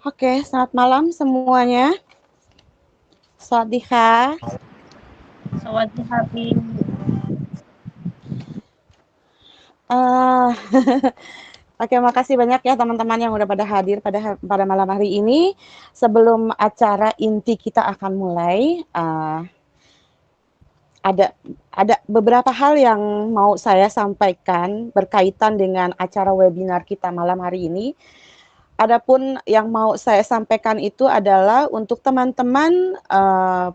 Oke, selamat malam semuanya. Sawadee-kha. Sawadee-kha. Oke, makasih banyak ya teman-teman yang udah pada hadir pada malam hari ini. Sebelum acara inti kita akan mulai, ada beberapa hal yang mau saya sampaikan berkaitan dengan acara webinar kita malam hari ini. Adapun yang mau saya sampaikan itu adalah untuk teman-teman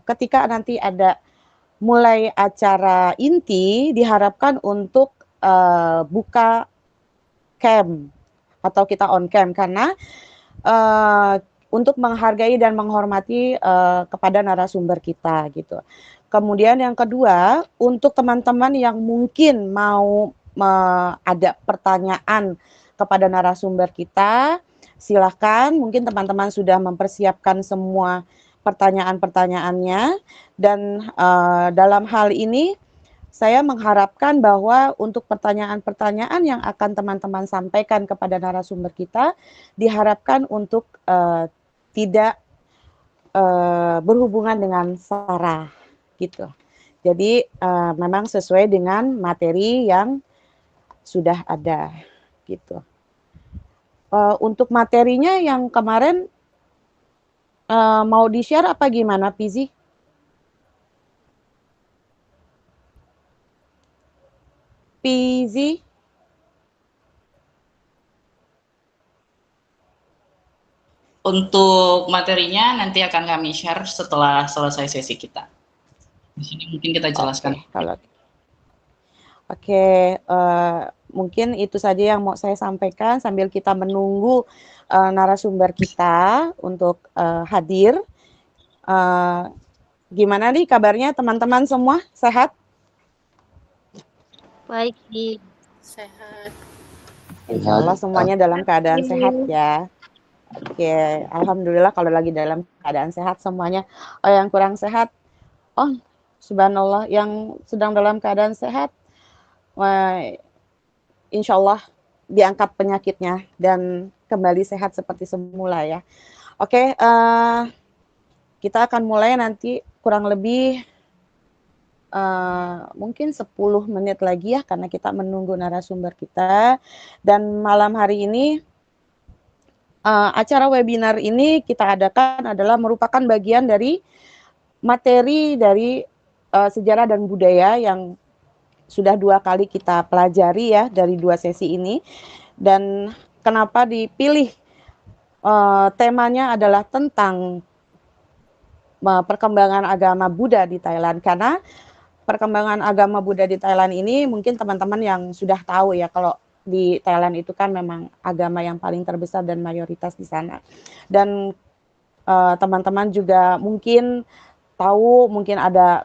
ketika nanti ada mulai acara inti diharapkan untuk buka cam atau kita on cam karena untuk menghargai dan menghormati kepada narasumber kita gitu. Kemudian yang kedua, untuk teman-teman yang mungkin mau ada pertanyaan kepada narasumber kita, silahkan. Mungkin teman-teman sudah mempersiapkan semua pertanyaan-pertanyaannya dan dalam hal ini saya mengharapkan bahwa untuk pertanyaan-pertanyaan yang akan teman-teman sampaikan kepada narasumber kita diharapkan untuk tidak berhubungan dengan sara gitu. Jadi memang sesuai dengan materi yang sudah ada gitu. Untuk materinya yang kemarin mau di-share apa gimana, Pizi? Pizi? Untuk materinya nanti akan kami share setelah selesai sesi kita. Di sini mungkin kita jelaskan. Mungkin itu saja yang mau saya sampaikan sambil kita menunggu narasumber kita untuk hadir. Gimana nih kabarnya teman-teman semua? Sehat? Baik, sehat. Insya Allah semuanya dalam keadaan sehat ya. Oke, alhamdulillah kalau lagi dalam keadaan sehat semuanya. Oh, yang kurang sehat, oh subhanallah, yang sedang dalam keadaan sehat, insya Allah diangkat penyakitnya dan kembali sehat seperti semula ya. Oke, kita akan mulai nanti kurang lebih mungkin 10 menit lagi ya, karena kita menunggu narasumber kita. Dan malam hari ini acara webinar ini kita adakan adalah merupakan bagian dari materi dari sejarah dan budaya yang sudah 2 kali kita pelajari ya dari 2 sesi ini. Dan kenapa dipilih temanya adalah tentang perkembangan agama Buddha di Thailand, karena perkembangan agama Buddha di Thailand ini mungkin teman-teman yang sudah tahu ya, kalau di Thailand itu kan memang agama yang paling terbesar dan mayoritas di sana. Dan teman-teman juga mungkin tahu, mungkin ada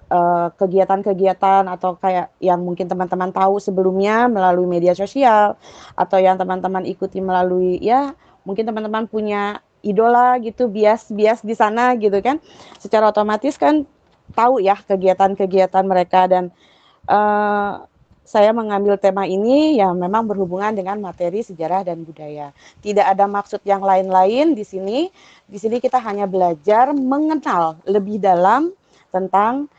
kegiatan-kegiatan atau kayak yang mungkin teman-teman tahu sebelumnya melalui media sosial atau yang teman-teman ikuti melalui ya mungkin teman-teman punya idola gitu, bias di sana gitu kan. Secara otomatis kan tahu ya kegiatan-kegiatan mereka. Dan saya mengambil tema ini yang memang berhubungan dengan materi sejarah dan budaya. Tidak ada maksud yang lain-lain di sini. Di sini kita hanya belajar mengenal lebih dalam tentang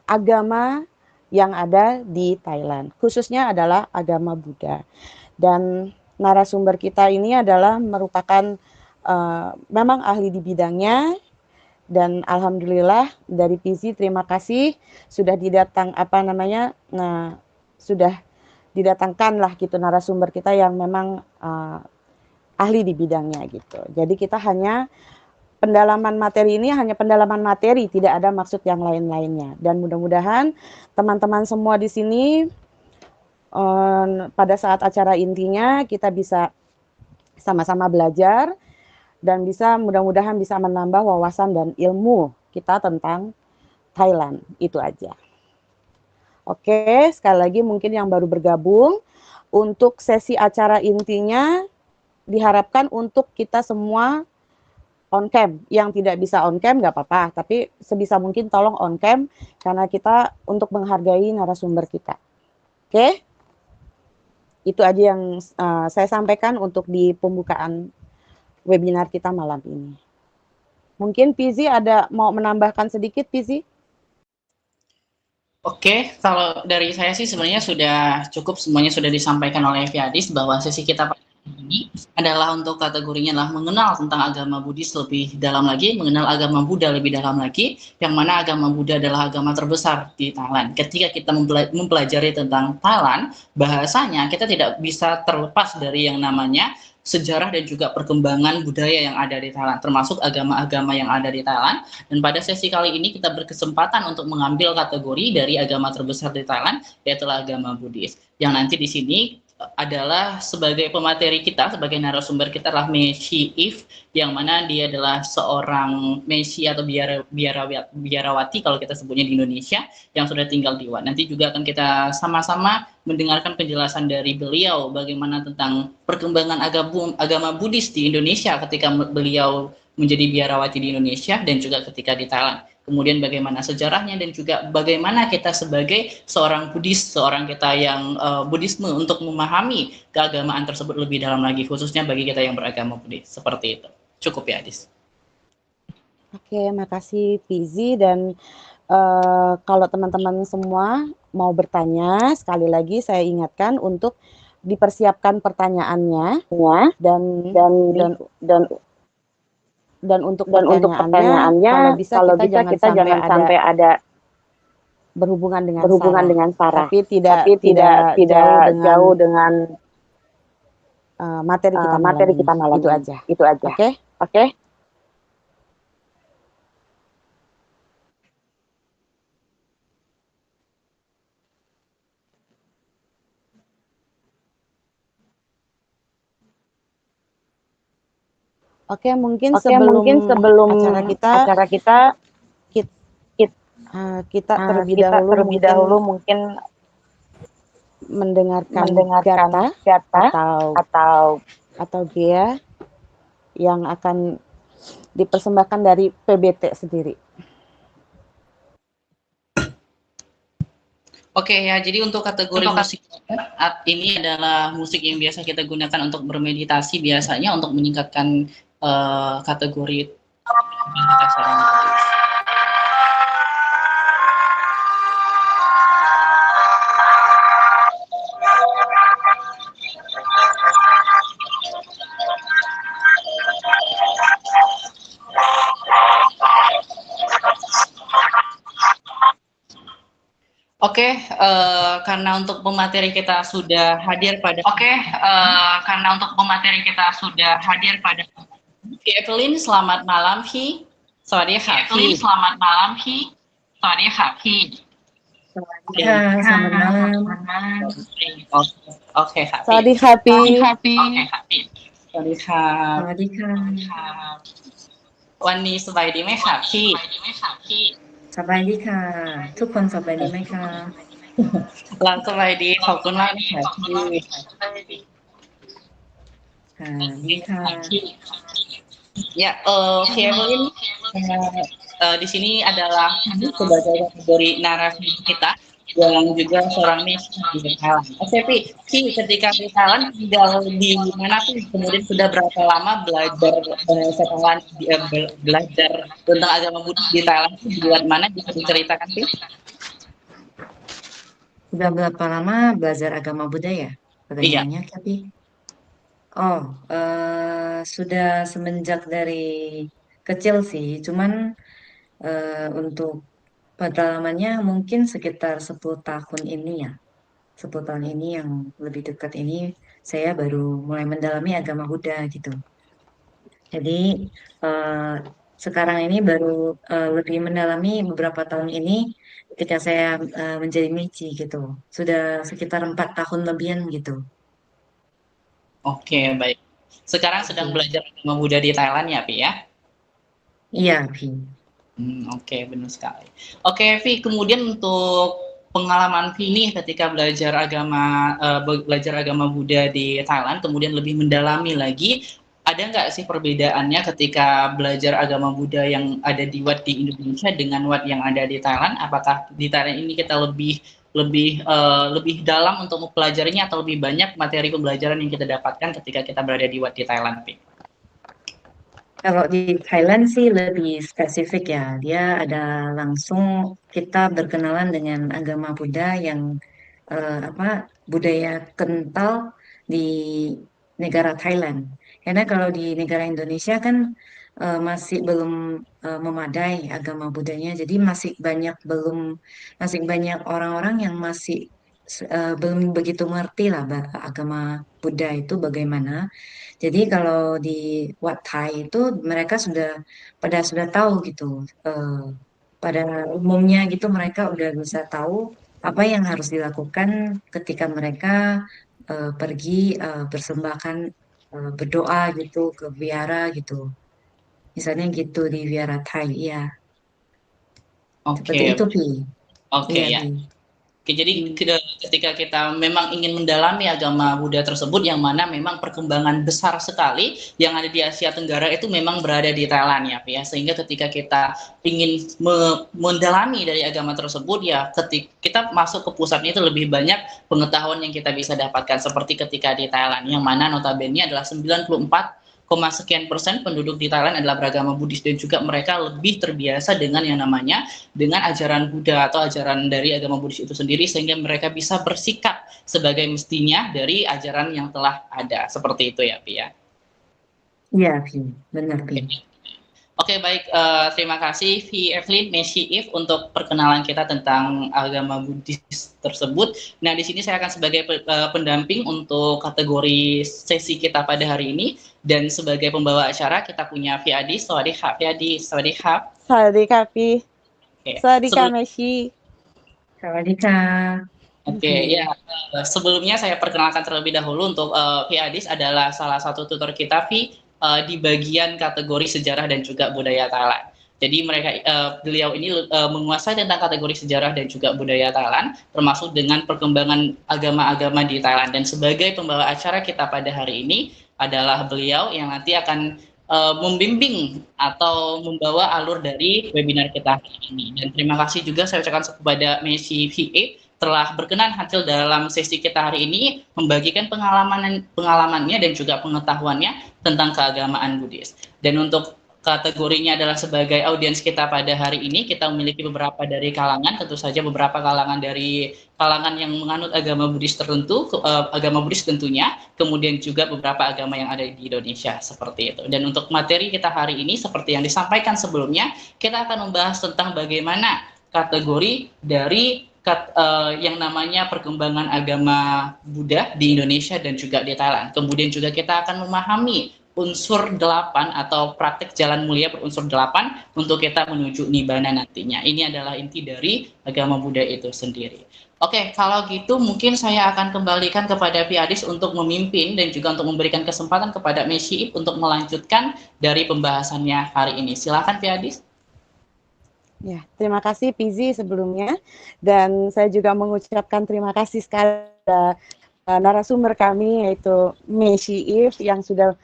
agama yang ada di Thailand. Khususnya adalah agama Buddha. Dan narasumber kita ini adalah merupakan memang ahli di bidangnya. Dan alhamdulillah dari PZ terima kasih sudah sudah didatangkan lah gitu narasumber kita yang memang ahli di bidangnya gitu. Jadi kita hanya pendalaman materi ini hanya pendalaman materi, tidak ada maksud yang lain-lainnya. Dan mudah-mudahan teman-teman semua di sini pada saat acara intinya kita bisa sama-sama belajar dan mudah-mudahan bisa menambah wawasan dan ilmu kita tentang Thailand. Itu aja. Oke, sekali lagi mungkin yang baru bergabung, untuk sesi acara intinya diharapkan untuk kita semua on cam. Yang tidak bisa on cam nggak apa-apa, tapi sebisa mungkin tolong on cam karena kita untuk menghargai narasumber kita. Oke? Itu aja yang saya sampaikan untuk di pembukaan webinar kita malam ini. Mungkin Pizi ada mau menambahkan sedikit, Pizi? Oke, kalau dari saya sih sebenarnya sudah cukup, semuanya sudah disampaikan oleh Fiadis bahwa sesi kita pada hari ini adalah untuk kategorinya adalah mengenal tentang agama Buddhis lebih dalam lagi, mengenal agama Buddha lebih dalam lagi, yang mana agama Buddha adalah agama terbesar di Thailand. Ketika kita mempelajari tentang Thailand, bahasanya kita tidak bisa terlepas dari yang namanya sejarah dan juga perkembangan budaya yang ada di Thailand, termasuk agama-agama yang ada di Thailand. Dan pada sesi kali ini kita berkesempatan untuk mengambil kategori dari agama terbesar di Thailand, yaitu agama Buddhis. Yang nanti di sini adalah sebagai pemateri kita, sebagai narasumber kita adalah Meshi If, yang mana dia adalah seorang Meshi atau biarawati kalau kita sebutnya di Indonesia, yang sudah tinggal di Wat. Nanti juga akan kita sama-sama mendengarkan penjelasan dari beliau bagaimana tentang perkembangan agama Buddhis di Indonesia ketika beliau menjadi biarawati di Indonesia dan juga ketika di Thailand. Kemudian bagaimana sejarahnya dan juga bagaimana kita sebagai seorang Buddhis, seorang kita yang Buddhisme untuk memahami keagamaan tersebut lebih dalam lagi, khususnya bagi kita yang beragama Buddhis. Seperti itu. Cukup ya, Adis. Oke, makasih Pizi. Dan kalau teman-teman semua mau bertanya, sekali lagi saya ingatkan untuk dipersiapkan pertanyaannya ya, dan untuk pertanyaannya kalau bisa kita jangan sampai ada berhubungan dengan sarah, tapi tidak jauh dengan materi kita malam ini. Itu aja. Oke. Oke, mungkin sebelum acara kita terlebih dahulu mungkin mendengarkan Gata atau Gea yang akan dipersembahkan dari PBT sendiri. Oke ya, jadi untuk kategori musik ini adalah musik yang biasa kita gunakan untuk bermeditasi, biasanya untuk meningkatkan kategori karena untuk pemateri kita sudah hadir pada Evelyn, selamat malam Hi. Selamat malam Hi. Selamat malam. Oke, Happy. สวัสดีค่ะปี สวัสดีครับ สวัสดีค่ะ วันนี้สบายดีไหมครับพี่ สบายดีค่ะ ทุกคนสบายดีไหมคะ เราสบายดีขอบคุณมากนะครับพี่ ค่ะดีค่ะ Ya, Evelyn, di sini adalah sebagai kategori narasi kita yang juga seorang Messi di Thailand. Oke, Pi, ketika di Thailand tinggal di mana Pi? Kemudian sudah berapa lama belajar bahasa Thailand, belajar tentang agama Buddha di Thailand? Di mana bisa diceritakan, Pi? Sudah berapa lama belajar agama Buddha ya? Pertanyaannya, tapi sudah semenjak dari kecil sih. Cuman untuk pengalamannya mungkin sekitar 10 tahun ini ya. 10 tahun ini yang lebih dekat ini saya baru mulai mendalami agama Buddha gitu. Jadi sekarang ini baru lebih mendalami beberapa tahun ini ketika saya menjadi Michi gitu. Sudah sekitar 4 tahun lebihan gitu. Oke, baik. Sekarang sedang belajar agama Buddha di Thailand ya, Pi ya? Iya, Pi. Oke, benar sekali. Oke, Vi, kemudian untuk pengalaman Vi nih ketika belajar agama Buddha di Thailand, kemudian lebih mendalami lagi, ada nggak sih perbedaannya ketika belajar agama Buddha yang ada di Wat di Indonesia dengan Wat yang ada di Thailand? Apakah di Thailand ini kita lebih dalam untuk mempelajarinya atau lebih banyak materi pembelajaran yang kita dapatkan ketika kita berada di Wat di Thailand, Vi? Kalau di Thailand sih lebih spesifik ya. Dia ada langsung kita berkenalan dengan agama Buddha yang budaya kental di negara Thailand. Karena kalau di negara Indonesia kan masih belum memadai agama Buddhanya. Jadi masih banyak orang-orang yang masih belum begitu mengerti lah agama Buddha itu bagaimana. Jadi kalau di Wat Thai itu mereka sudah tahu gitu. eh, Pada umumnya gitu mereka udah bisa tahu apa yang harus dilakukan ketika mereka pergi bersembahkan berdoa gitu ke wihara gitu. Misalnya gitu di wihara Thai, ya. Seperti Oke, itu, Pi. oke Iya, ya. Pi. Oke, jadi Hmm. ketika kita memang ingin mendalami agama Buddha tersebut, yang mana memang perkembangan besar sekali yang ada di Asia Tenggara itu memang berada di Thailand ya, Pi, ya. Sehingga ketika kita ingin mendalami dari agama tersebut, ya ketika kita masuk ke pusatnya itu lebih banyak pengetahuan yang kita bisa dapatkan seperti ketika di Thailand, yang mana notabene adalah 94,sekian% penduduk di Thailand adalah beragama Buddhis, dan juga mereka lebih terbiasa dengan yang namanya dengan ajaran Buddha atau ajaran dari agama Buddhis itu sendiri, sehingga mereka bisa bersikap sebagai mestinya dari ajaran yang telah ada. Seperti itu ya, Pi, ya. Iya, Pi. Benar, Pi. Oke, baik. Terima kasih V. Evelyn, Messi If untuk perkenalan kita tentang agama Buddhis tersebut. Nah, di sini saya akan sebagai pendamping untuk kategori sesi kita pada hari ini, dan sebagai pembawa acara kita punya V. Adis. Sawadee-khap, V. Adis. Sawadee-khap. Sawadee-khap, Pi. Oke. Sawadee-khap, Messi. Sawadika. Oke, ya. Sebelumnya saya perkenalkan terlebih dahulu untuk Vi Adis adalah salah satu tutor kita di bagian kategori sejarah dan juga budaya Thailand. Jadi beliau ini menguasai tentang kategori sejarah dan juga budaya Thailand, termasuk dengan perkembangan agama-agama di Thailand. Dan sebagai pembawa acara kita pada hari ini adalah beliau yang nanti akan membimbing atau membawa alur dari webinar kita hari ini. Dan terima kasih juga saya ucapkan kepada Messi VA telah berkenan hadir dalam sesi kita hari ini, membagikan pengalamannya dan juga pengetahuannya tentang keagamaan Buddhis. Dan untuk kategorinya adalah sebagai audiens kita pada hari ini, kita memiliki beberapa dari kalangan, tentu saja beberapa kalangan dari kalangan yang menganut agama Buddhis tertentu, agama Buddhis tentunya, kemudian juga beberapa agama yang ada di Indonesia, seperti itu. Dan untuk materi kita hari ini, seperti yang disampaikan sebelumnya, kita akan membahas tentang bagaimana kategori dari yang namanya perkembangan agama Buddha di Indonesia dan juga di Thailand. Kemudian juga kita akan memahami unsur 8 atau praktek jalan mulia berunsur 8 untuk kita menuju Nibbana nantinya. Ini adalah inti dari agama Buddha itu sendiri. Oke, kalau gitu mungkin saya akan kembalikan kepada Pi Adis untuk memimpin dan juga untuk memberikan kesempatan kepada Messi untuk melanjutkan dari pembahasannya hari ini. Silakan Pi Adis. Ya, terima kasih Pizi sebelumnya, dan saya juga mengucapkan terima kasih sekali kepada narasumber kami yaitu Messi If yang sudah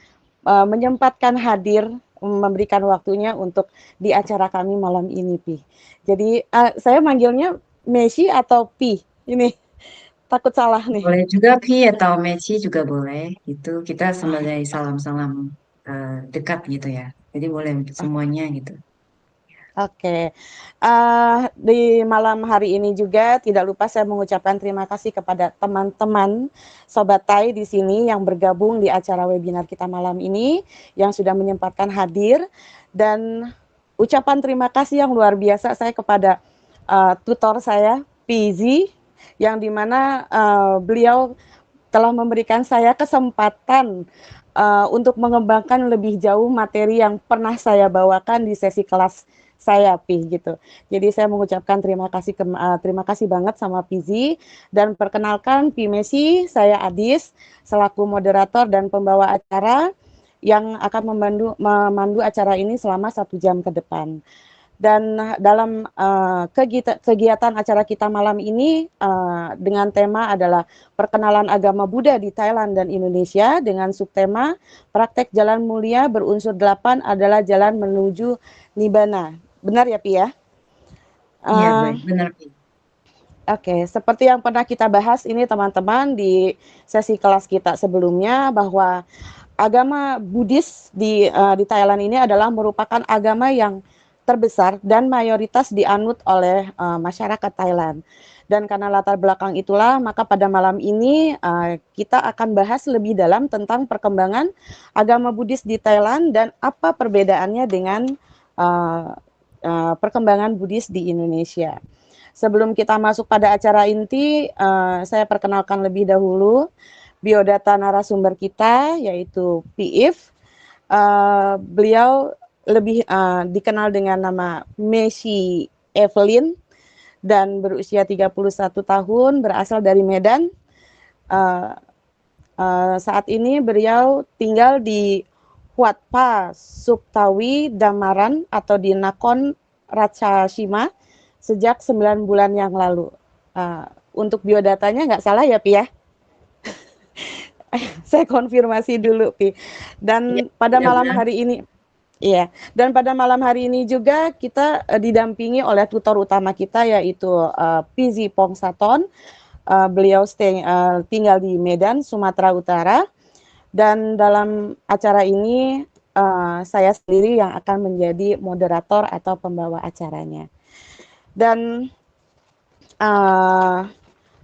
menyempatkan hadir, memberikan waktunya untuk di acara kami malam ini, Pi. Jadi saya manggilnya Messi atau Pi? Ini takut salah nih. Boleh juga Pi atau Messi juga boleh. Itu kita sebagai salam-salam dekat gitu ya. Jadi boleh semuanya gitu. Oke, di malam hari ini juga tidak lupa saya mengucapkan terima kasih kepada teman-teman Sobat Thai di sini yang bergabung di acara webinar kita malam ini, yang sudah menyempatkan hadir, dan ucapan terima kasih yang luar biasa saya kepada tutor saya, PZ, yang dimana beliau telah memberikan saya kesempatan untuk mengembangkan lebih jauh materi yang pernah saya bawakan di sesi kelas saya, Pi, gitu. Jadi saya mengucapkan terima kasih banget sama Pizi, dan perkenalkan Pi Messi, saya Adis selaku moderator dan pembawa acara yang akan memandu acara ini selama 1 jam ke depan. Dan dalam kegiatan acara kita malam ini dengan tema adalah perkenalan agama Buddha di Thailand dan Indonesia, dengan subtema praktek jalan mulia berunsur 8 adalah jalan menuju Nibbana. Benar ya, Pi ya? Iya, baik, benar Pi. Oke, seperti yang pernah kita bahas ini teman-teman di sesi kelas kita sebelumnya, bahwa agama Buddhis di Thailand ini adalah merupakan agama yang terbesar dan mayoritas dianut oleh masyarakat Thailand. Dan karena latar belakang itulah, maka pada malam ini kita akan bahas lebih dalam tentang perkembangan agama Buddhis di Thailand dan apa perbedaannya dengan perkembangan Buddhis di Indonesia. Sebelum kita masuk pada acara inti, saya perkenalkan lebih dahulu biodata narasumber kita, yaitu P.If. Beliau lebih dikenal dengan nama Messi Evelyn dan berusia 31 tahun, berasal dari Medan. Saat ini beliau tinggal di Huat Pa Suktawi Damaran atau di Nakhon Ratchasima sejak 9 bulan yang lalu. Untuk biodatanya nggak salah ya, Pi ya? Saya konfirmasi dulu, Pi. Dan pada malam hari ini, iya. Dan pada malam hari ini juga kita didampingi oleh tutor utama kita, yaitu Pizi Pongsaton. Beliau tinggal di Medan, Sumatera Utara. Dan dalam acara ini saya sendiri yang akan menjadi moderator atau pembawa acaranya. Dan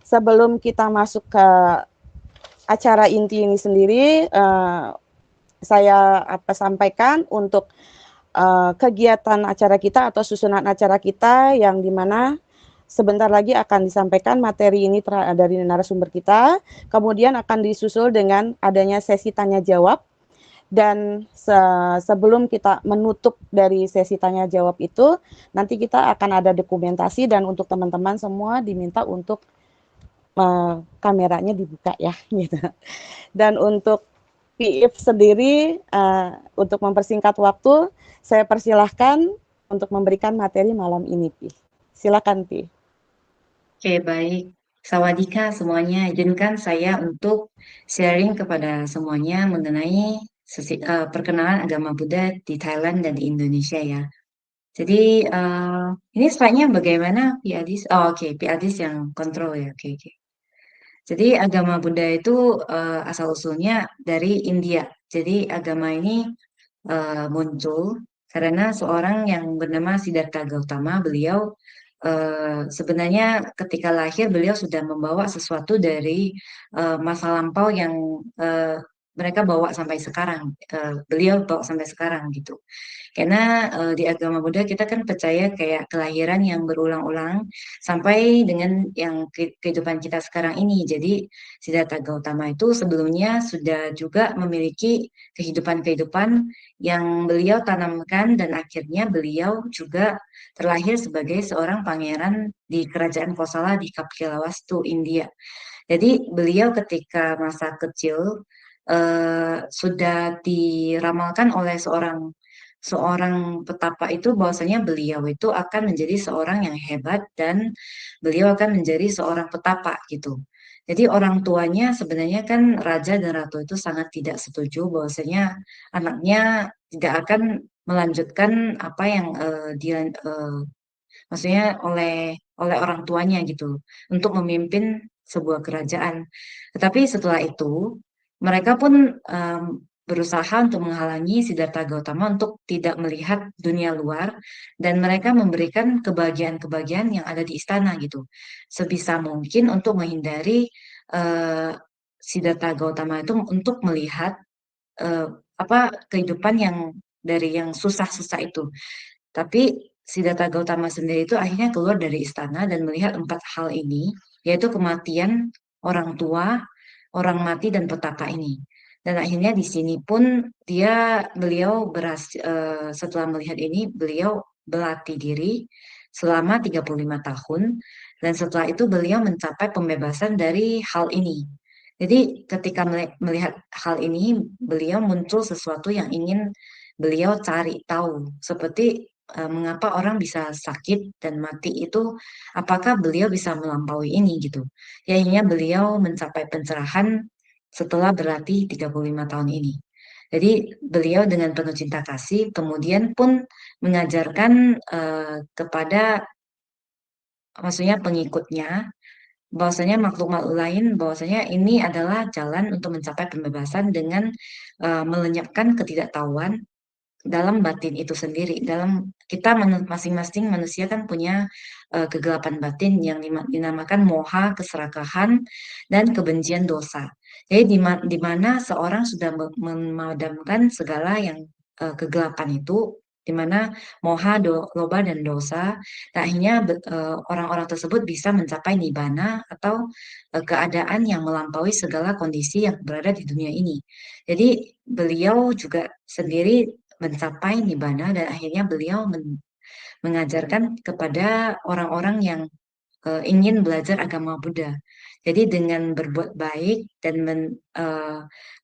sebelum kita masuk ke acara inti ini sendiri, saya sampaikan untuk kegiatan acara kita atau susunan acara kita, yang dimana sebentar lagi akan disampaikan materi ini dari narasumber kita, kemudian akan disusul dengan adanya sesi tanya jawab. Dan sebelum kita menutup dari sesi tanya jawab itu, nanti kita akan ada dokumentasi, dan untuk teman-teman semua diminta untuk kameranya dibuka ya, gitu. Dan untuk P.If sendiri, untuk mempersingkat waktu, saya persilahkan untuk memberikan materi malam ini, Pi. Silakan, Pi. Oke, baik. Sawadika semuanya, izinkan saya untuk sharing kepada semuanya mengenai perkenalan agama Buddha di Thailand dan di Indonesia ya. Jadi ini slide-nya bagaimana, Pi Adis? Oh, oke, Pi Adis yang kontrol ya. Oke. Jadi agama Buddha itu asal-usulnya dari India. Jadi agama ini muncul karena seorang yang bernama Siddhartha Gautama. Beliau sebenarnya ketika lahir beliau sudah membawa sesuatu dari masa lampau yang mereka bawa sampai sekarang. Beliau bawa sampai sekarang gitu. Karena di agama Buddha kita kan percaya kayak kelahiran yang berulang-ulang sampai dengan yang kehidupan kita sekarang ini. Jadi Siddhartha Gautama itu sebelumnya sudah juga memiliki kehidupan-kehidupan yang beliau tanamkan, dan akhirnya beliau juga terlahir sebagai seorang pangeran di kerajaan Kosala di Kapilavastu, India. Jadi beliau ketika masa kecil sudah diramalkan oleh seorang petapa itu bahwasanya beliau itu akan menjadi seorang yang hebat dan beliau akan menjadi seorang petapa gitu. Jadi orang tuanya sebenarnya kan raja dan ratu itu sangat tidak setuju bahwasanya anaknya tidak akan melanjutkan apa yang maksudnya oleh orang tuanya gitu untuk memimpin sebuah kerajaan. Tetapi setelah itu mereka pun berusaha untuk menghalangi Siddhartha Gautama untuk tidak melihat dunia luar, dan mereka memberikan kebahagiaan-kebahagiaan yang ada di istana gitu. Sebisa mungkin untuk menghindari Siddhartha Gautama itu untuk melihat kehidupan yang dari yang susah-susah itu. Tapi Siddhartha Gautama sendiri itu akhirnya keluar dari istana dan melihat 4 hal ini, yaitu kematian orang tua, orang mati, dan petaka ini. Dan akhirnya di sini pun beliau setelah melihat ini, beliau berlatih diri selama 35 tahun, dan setelah itu beliau mencapai pembebasan dari hal ini. Jadi ketika melihat hal ini, beliau muncul sesuatu yang ingin beliau cari tahu, seperti mengapa orang bisa sakit dan mati itu, apakah beliau bisa melampaui ini gitu. Ya, akhirnya beliau mencapai pencerahan setelah berlatih 35 tahun ini. Jadi beliau dengan penuh cinta kasih kemudian pun mengajarkan kepada maksudnya pengikutnya bahwasanya makhluk-makhluk lain bahwasanya ini adalah jalan untuk mencapai pembebasan dengan melenyapkan ketidaktahuan dalam batin itu sendiri. Dalam kita masing-masing manusia kan punya kegelapan batin yang dinamakan moha, keserakahan, dan kebencian dosa. Jadi di mana seorang sudah memadamkan segala yang kegelapan itu, di mana moha, loba, dan dosa, tak hanya orang-orang tersebut bisa mencapai nibbana atau keadaan yang melampaui segala kondisi yang berada di dunia ini. Jadi beliau juga sendiri mencapai nibbana dan akhirnya beliau mengajarkan kepada orang-orang yang ingin belajar agama Buddha. Jadi dengan berbuat baik dan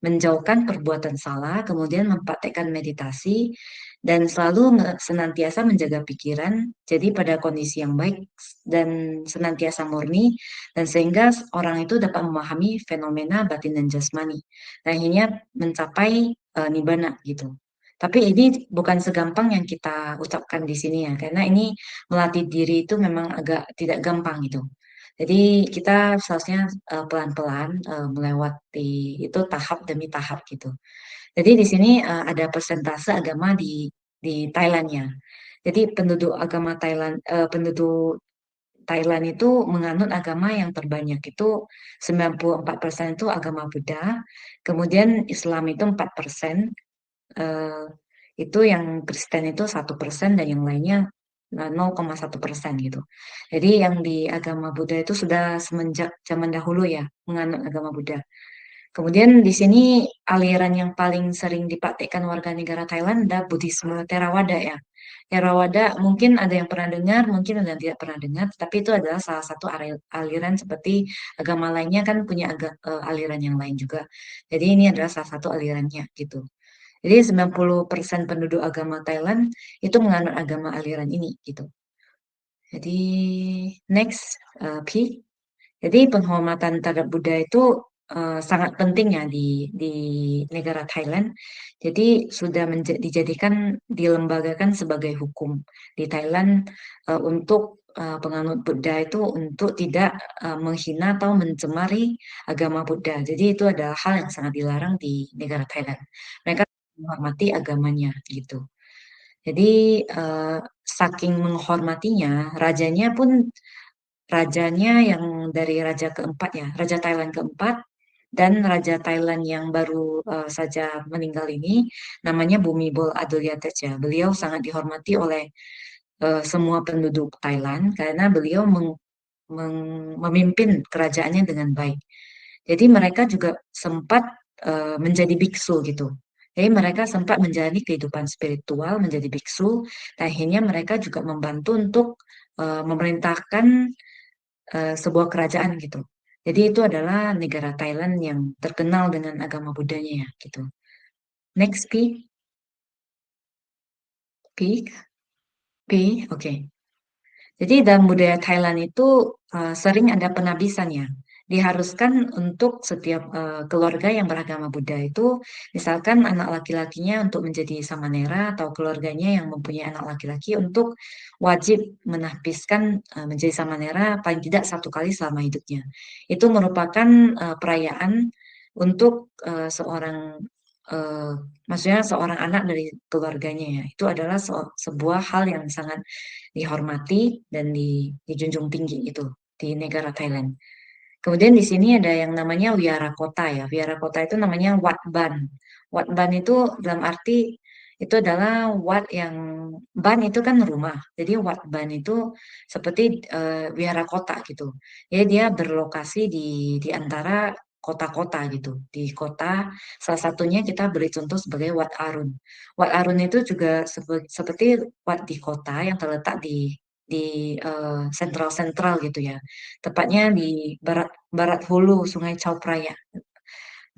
menjauhkan perbuatan salah, kemudian mempraktekkan meditasi dan selalu senantiasa menjaga pikiran, jadi pada kondisi yang baik dan senantiasa murni, dan sehingga orang itu dapat memahami fenomena batin dan jasmani, dan akhirnya mencapai nibbana gitu. Tapi ini bukan segampang yang kita ucapkan di sini ya, karena ini melatih diri itu memang agak tidak gampang gitu. Jadi kita seharusnya pelan-pelan melewati itu tahap demi tahap gitu. Jadi di sini ada persentase agama di Thailandnya. Jadi penduduk Thailand itu menganut agama yang terbanyak itu 94% itu agama Buddha, kemudian Islam itu 4%, eh, itu yang Kristen itu 1% dan yang lainnya 0,1% gitu. Jadi yang di agama Buddha itu sudah semenjak zaman dahulu ya menganut agama Buddha. Kemudian di sini aliran yang paling sering dipraktikkan warga negara Thailand adalah Buddhisme Theravada ya. Theravada mungkin ada yang pernah dengar, mungkin ada yang tidak pernah dengar, tapi itu adalah salah satu aliran seperti agama lainnya kan punya aliran yang lain juga. Jadi ini adalah salah satu alirannya gitu. Jadi 90% penduduk agama Thailand itu menganut agama aliran ini gitu. Jadi next P. Jadi penghormatan terhadap Buddha itu sangat penting ya di negara Thailand. Jadi sudah dijadikan dilembagakan sebagai hukum di Thailand untuk penganut Buddha itu untuk tidak menghina atau mencemari agama Buddha. Jadi itu adalah hal yang sangat dilarang di negara Thailand. Mereka menghormati agamanya gitu. Jadi saking menghormatinya, rajanya yang dari raja keempat ya, raja Thailand keempat dan raja Thailand yang baru saja meninggal ini namanya Bhumibol Adulyadej. Beliau sangat dihormati oleh semua penduduk Thailand karena beliau memimpin kerajaannya dengan baik. Jadi mereka juga sempat menjadi biksu gitu. Jadi mereka sempat menjalani kehidupan spiritual, menjadi biksu, dan akhirnya mereka juga membantu untuk memerintahkan sebuah kerajaan gitu. Jadi itu adalah negara Thailand yang terkenal dengan agama Buddhanya ya gitu. Next P, oke. Jadi dalam budaya Thailand itu sering ada penabisan ya. Diharuskan untuk setiap keluarga yang beragama Buddha itu, misalkan anak laki-lakinya untuk menjadi samanera atau keluarganya yang mempunyai anak laki-laki untuk wajib menahbiskan menjadi samanera paling tidak 1 kali selama hidupnya. Itu merupakan perayaan untuk seorang eh, maksudnya seorang anak dari keluarganya ya. Itu adalah sebuah hal yang sangat dihormati dan dijunjung tinggi itu di negara Thailand. Kemudian di sini ada yang namanya wihara kota ya. Wihara kota itu namanya Wat Ban. Wat Ban itu dalam arti itu adalah wat yang ban itu kan rumah. Jadi Wat Ban itu seperti wihara kota gitu. Jadi dia berlokasi di antara kota-kota gitu. Di kota salah satunya kita beri contoh sebagai Wat Arun. Wat Arun itu juga seperti wat di kota yang terletak di sentral-sentral gitu ya. Tepatnya di barat hulu Sungai Chao Phraya.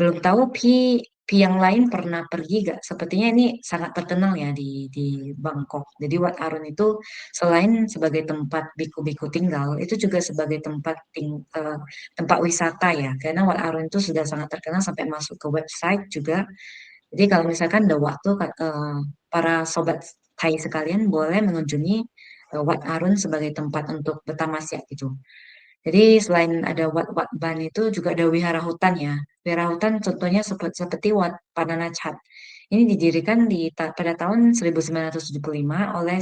Belum tahu Pi yang lain pernah pergi gak? Sepertinya ini sangat terkenal ya di Bangkok. Jadi Wat Arun itu selain sebagai tempat biku-biku tinggal, itu juga sebagai tempat wisata ya. Karena Wat Arun itu sudah sangat terkenal sampai masuk ke website juga. Jadi kalau misalkan ada waktu, para sobat Thai sekalian boleh mengunjungi Wat Arun sebagai tempat untuk bertamasya gitu. Jadi selain ada Wat Wat Ban itu juga ada wihara hutan ya. Wihara hutan contohnya seperti Wat Pananachat. Ini didirikan pada tahun 1975 oleh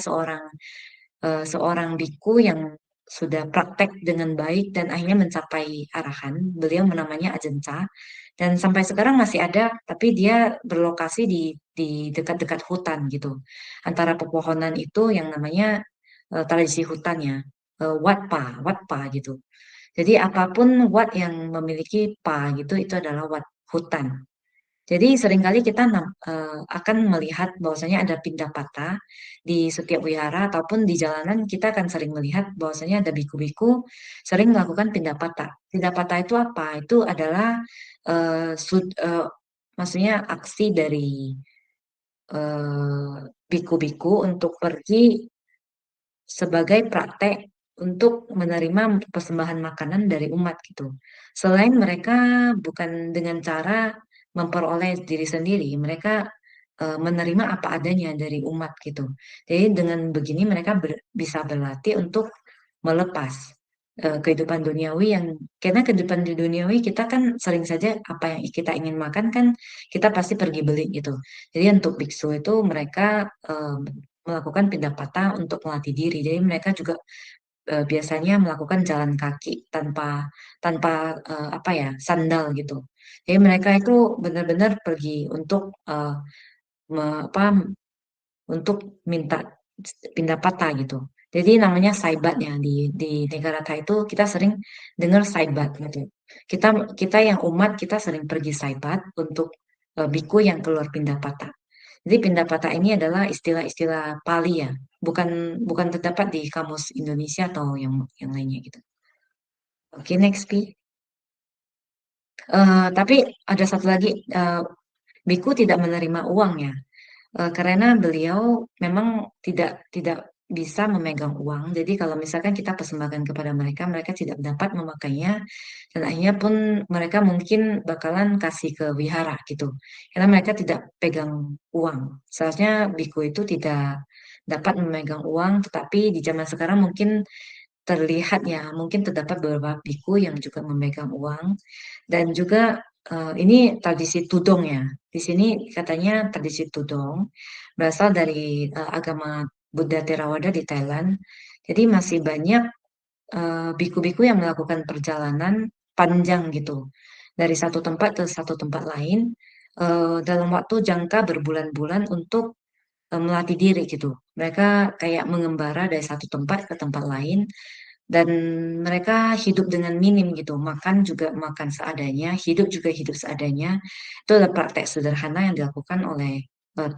seorang biku yang sudah praktek dengan baik dan akhirnya mencapai arahan. Beliau namanya Ajahn Chah dan sampai sekarang masih ada, tapi dia berlokasi di dekat-dekat hutan gitu. Antara pepohonan itu yang namanya tradisi hutannya Watpa gitu. Jadi apapun wat yang memiliki pa gitu itu adalah wat hutan. Jadi seringkali kita akan melihat bahwasanya ada pindah patah di setiap wihara ataupun di jalanan kita akan sering melihat bahwasanya ada biku-biku sering melakukan pindah patah. Pindah patah itu apa? Itu adalah maksudnya aksi dari biku-biku untuk pergi sebagai praktek untuk menerima persembahan makanan dari umat gitu. Selain mereka bukan dengan cara memperoleh diri sendiri, mereka menerima apa adanya dari umat gitu. Jadi dengan begini mereka bisa berlatih untuk melepas kehidupan duniawi karena kehidupan di duniawi kita kan sering saja apa yang kita ingin makan kan kita pasti pergi beli gitu. Jadi untuk biksu itu mereka melakukan pindah patah untuk melatih diri. Jadi mereka juga biasanya melakukan jalan kaki tanpa tanpa apa ya sandal gitu. Jadi mereka itu benar-benar pergi untuk apa untuk minta pindah patah gitu. Jadi namanya saibat ya di negara Thai itu kita sering dengar saibat gitu. Kita kita yang umat kita sering pergi saibat untuk biku yang keluar pindah patah. Jadi pindah patah ini adalah istilah-istilah Pali ya, bukan bukan terdapat di kamus Indonesia atau yang lainnya gitu. Oke, next Pi. Tapi ada satu lagi, biku tidak menerima uang ya. Karena beliau memang tidak bisa memegang uang. Jadi kalau misalkan kita persembahkan kepada mereka, mereka tidak dapat memakainya dan akhirnya pun mereka mungkin bakalan kasih ke wihara gitu. Karena mereka tidak pegang uang. Seharusnya biku itu tidak dapat memegang uang, tetapi di zaman sekarang mungkin terlihat ya, mungkin terdapat beberapa biku yang juga memegang uang dan juga ini tradisi tudong ya. Di sini katanya tradisi tudong berasal dari agama Buddha Theravada di Thailand. Jadi masih banyak biku-biku yang melakukan perjalanan panjang gitu dari satu tempat ke satu tempat lain dalam waktu jangka berbulan-bulan untuk melatih diri gitu. Mereka kayak mengembara dari satu tempat ke tempat lain dan mereka hidup dengan minim gitu, makan juga makan seadanya, hidup juga hidup seadanya. Itu adalah praktek sederhana yang dilakukan oleh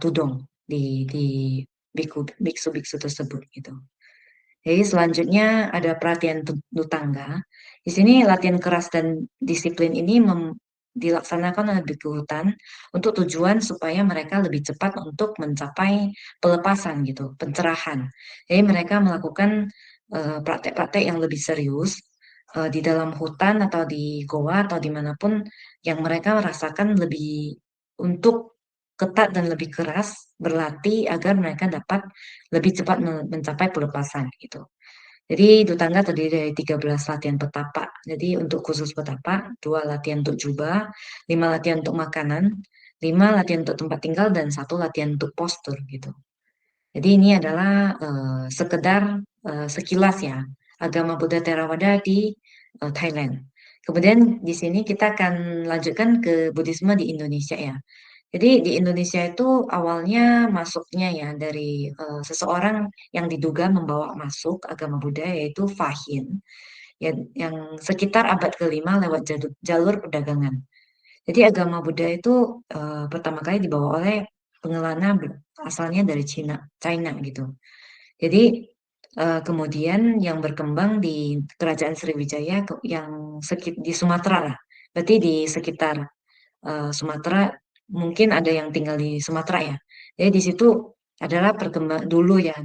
tudong di biksu-biksu tersebut gitu. Jadi selanjutnya ada pelatihan nutangga. Di sini latihan keras dan disiplin ini dilaksanakan oleh biku hutan untuk tujuan supaya mereka lebih cepat untuk mencapai pelepasan gitu, pencerahan. Jadi mereka melakukan praktek-praktek yang lebih serius di dalam hutan atau di goa atau dimanapun yang mereka merasakan lebih untuk ketat dan lebih keras berlatih agar mereka dapat lebih cepat mencapai pelepasan gitu. Jadi Dutangga terdiri dari 13 latihan petapa. Jadi untuk khusus petapa, 2 latihan untuk jubah, 5 latihan untuk makanan, 5 latihan untuk tempat tinggal, dan 1 latihan untuk postur gitu. Jadi ini adalah sekedar sekilas ya agama Buddha Theravada di Thailand. Kemudian di sini kita akan lanjutkan ke Buddhisme di Indonesia ya. Jadi di Indonesia itu awalnya masuknya ya dari seseorang yang diduga membawa masuk agama Buddha yaitu Fahin yang sekitar abad kelima lewat jalur perdagangan. Jadi agama Buddha itu pertama kali dibawa oleh pengelana asalnya dari China gitu. Jadi kemudian yang berkembang di Kerajaan Sriwijaya yang di Sumatera lah. Berarti di sekitar Sumatera mungkin ada yang tinggal di Sumatera ya. Jadi di situ adalah dulunya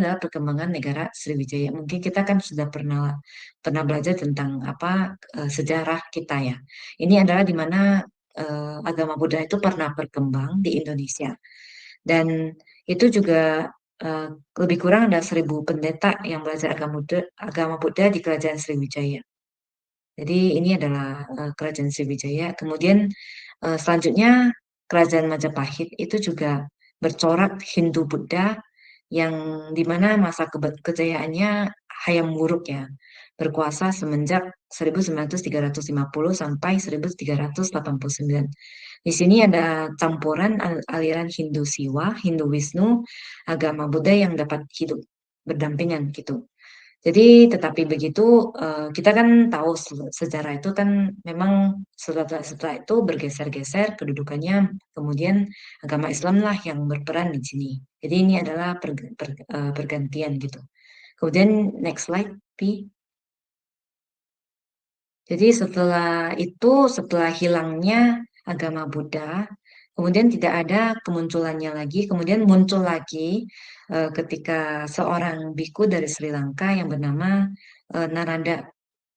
adalah perkembangan negara Sriwijaya. Mungkin kita kan sudah pernah belajar tentang apa sejarah kita ya. Ini adalah di mana agama Buddha itu pernah berkembang di Indonesia. Dan itu juga eh, lebih kurang ada 1.000 pendeta yang belajar agama Buddha di Kerajaan Sriwijaya. Jadi ini adalah kerajaan Sriwijaya. Kemudian selanjutnya kerajaan Majapahit itu juga bercorak Hindu Buddha yang dimana masa kejayaannya Hayam Wuruk ya, berkuasa semenjak 1950 sampai 1389. Di sini ada campuran aliran Hindu Siwa, Hindu Wisnu, agama Buddha yang dapat hidup berdampingan gitu. Jadi tetapi begitu kita kan tahu sejarah itu kan memang setelah itu bergeser-geser kedudukannya, kemudian agama Islam lah yang berperan di sini. Jadi ini adalah pergantian gitu. Kemudian next slide, Pi. Jadi setelah hilangnya agama Buddha, kemudian tidak ada kemunculannya lagi, kemudian muncul lagi ketika seorang biku dari Sri Lanka yang bernama Narada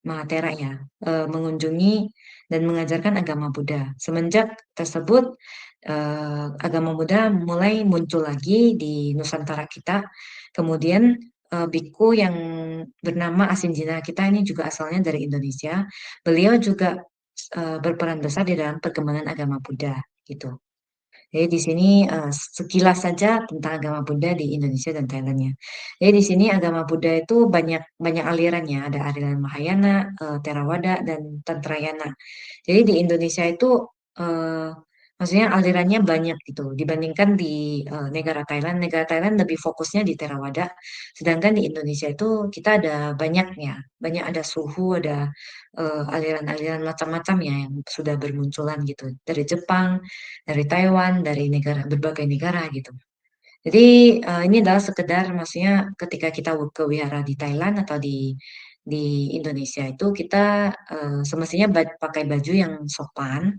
Mahathera ya, mengunjungi dan mengajarkan agama Buddha. Semenjak tersebut, agama Buddha mulai muncul lagi di Nusantara kita. Kemudian biku yang bernama Asinjina kita ini juga asalnya dari Indonesia. Beliau juga berperan besar di dalam perkembangan agama Buddha gitu. Jadi di sini sekilas saja tentang agama Buddha di Indonesia dan Thailandnya. Jadi di sini agama Buddha itu banyak banyak alirannya, ada aliran Mahayana, Theravada dan Tantrayana. Jadi di Indonesia itu maksudnya alirannya banyak gitu dibandingkan di negara Thailand. Negara Thailand lebih fokusnya di Theravada, sedangkan di Indonesia itu kita ada banyaknya, banyak ada suhu, ada aliran-aliran macam-macam ya yang sudah bermunculan gitu dari Jepang, dari Taiwan, dari berbagai negara gitu. Jadi ini adalah sekedar maksudnya ketika kita ke wihara di Thailand atau di Indonesia itu kita semestinya pakai baju yang sopan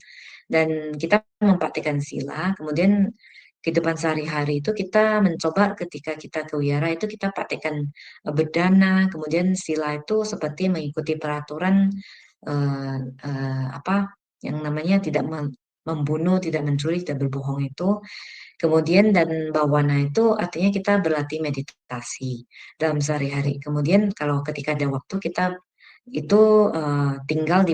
dan kita mempraktikkan sila. Kemudian kehidupan sehari-hari itu kita mencoba ketika kita ke wihara itu kita praktikkan bedana. Kemudian sila itu seperti mengikuti peraturan apa yang namanya tidak membunuh, tidak mencuri, tidak berbohong itu. Kemudian dan bawana itu artinya kita berlatih meditasi dalam sehari-hari. Kemudian kalau ketika ada waktu kita itu tinggal di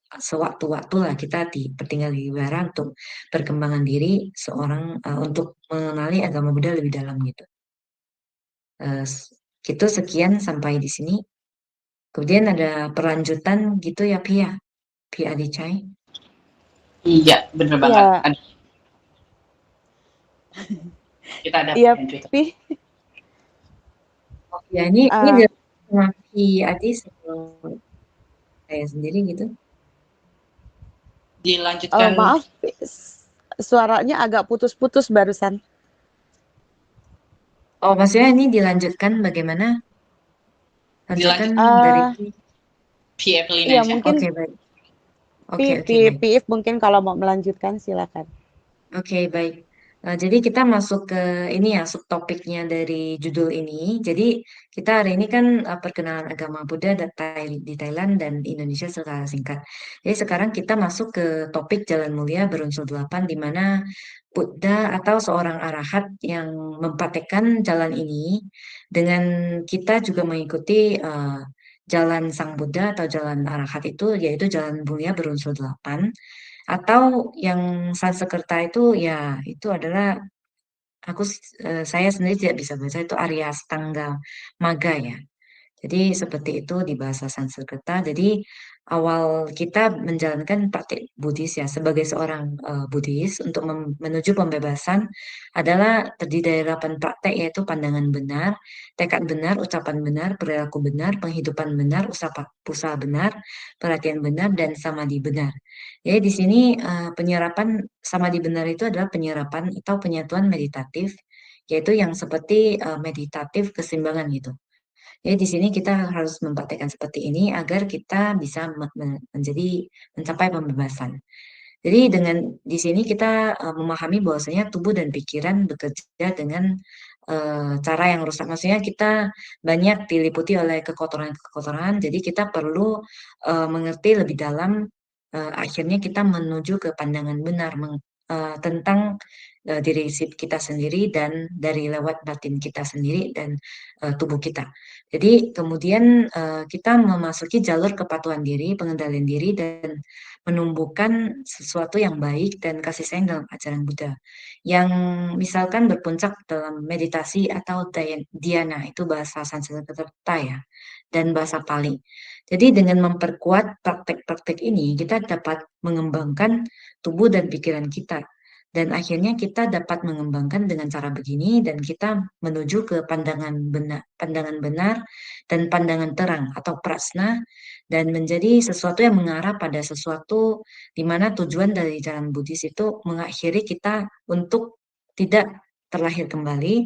sewaktu-waktu lah kita tinggal di wihara untuk perkembangan diri seorang untuk mengenali agama Buddha lebih dalam gitu. Gitu sekian sampai di sini. Kemudian ada perlanjutan gitu ya Pia, Pia Adicai. Iya, bener banget. Iya. Kita ada Iya, Twitter. Pi. Oh, ya ini dari Pi Adi saya sendiri gitu. Dilanjutkan. Maaf, suaranya agak putus-putus barusan. Oh, maksudnya ini dilanjutkan bagaimana? Lanjutkan dari Pi Evelina. Iya, mungkin. Oke, baik. Pi If mungkin kalau mau melanjutkan silakan. Oke, baik. Jadi kita masuk ke ini ya, subtopiknya dari judul ini. Jadi kita hari ini kan perkenalan agama Buddha di Thailand dan Indonesia secara singkat. Jadi sekarang kita masuk ke topik Jalan Mulia berunsur 8, di mana Buddha atau seorang arahat yang mempraktekkan jalan ini dengan kita juga mengikuti jalan Sang Buddha atau jalan arahat itu, yaitu Jalan Mulia berunsur 8. Atau yang Sanskerta itu ya itu adalah saya sendiri tidak bisa baca itu Arya Astanga Magga ya. Jadi seperti itu di bahasa Sanskerta. Jadi awal kita menjalankan praktik Buddhis ya sebagai seorang Buddhis untuk menuju pembebasan adalah terdiri dari 8 praktek yaitu pandangan benar, tekad benar, ucapan benar, perilaku benar, penghidupan benar, usaha benar, perhatian benar, dan samadhi benar. Jadi di sini penyerapan samadhi benar itu adalah penyerapan atau penyatuan meditatif yaitu yang seperti meditatif keseimbangan gitu. Jadi di sini kita harus mempraktekkan seperti ini agar kita bisa mencapai pembebasan. Jadi dengan di sini kita memahami bahwasanya tubuh dan pikiran bekerja dengan cara yang rusak. Maksudnya kita banyak diliputi oleh kekotoran-kekotoran. Jadi kita perlu mengerti lebih dalam. Akhirnya kita menuju ke pandangan benar tentang diri kita sendiri dan dari lewat batin kita sendiri dan tubuh kita. Jadi kemudian kita memasuki jalur kepatuhan diri, pengendalian diri, dan menumbuhkan sesuatu yang baik dan kasih sayang dalam ajaran Buddha. Yang misalkan berpuncak dalam meditasi atau dhyana, itu bahasa Sanskerta ya, dan bahasa Pali. Jadi dengan memperkuat praktek-praktek ini, kita dapat mengembangkan tubuh dan pikiran kita. Dan akhirnya kita dapat mengembangkan dengan cara begini dan kita menuju ke pandangan benar dan pandangan terang atau prasna, dan menjadi sesuatu yang mengarah pada sesuatu di mana tujuan dari jalan Buddhis itu mengakhiri kita untuk tidak terlahir kembali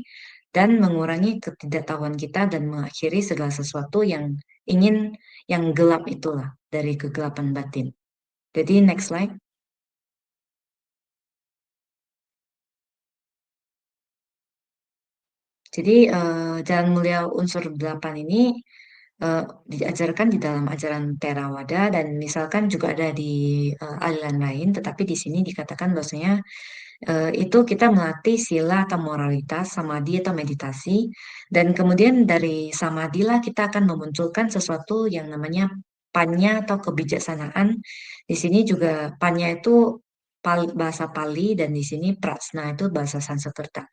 dan mengurangi ketidaktahuan kita dan mengakhiri segala sesuatu yang gelap itulah dari kegelapan batin. Jadi next slide. Jadi jalan mulia unsur 8 ini diajarkan di dalam ajaran Theravada dan misalkan juga ada di aliran lain, tetapi di sini dikatakan bahwasanya itu kita melatih sila atau moralitas, samadhi atau meditasi, dan kemudian dari samadhi lah kita akan memunculkan sesuatu yang namanya panya atau kebijaksanaan. Di sini juga panya itu bahasa Pali dan di sini prasna itu bahasa Sanskerta.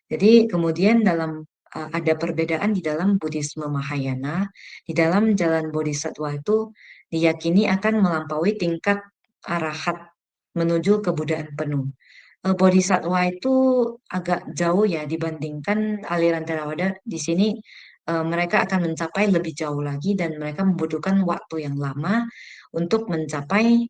Jadi kemudian ada perbedaan di dalam Buddhisme Mahayana. Di dalam jalan Bodhisattva itu diyakini akan melampaui tingkat arahat menuju kebudayaan penuh. Bodhisattva itu agak jauh ya dibandingkan aliran Theravada. Di sini mereka akan mencapai lebih jauh lagi dan mereka membutuhkan waktu yang lama untuk mencapai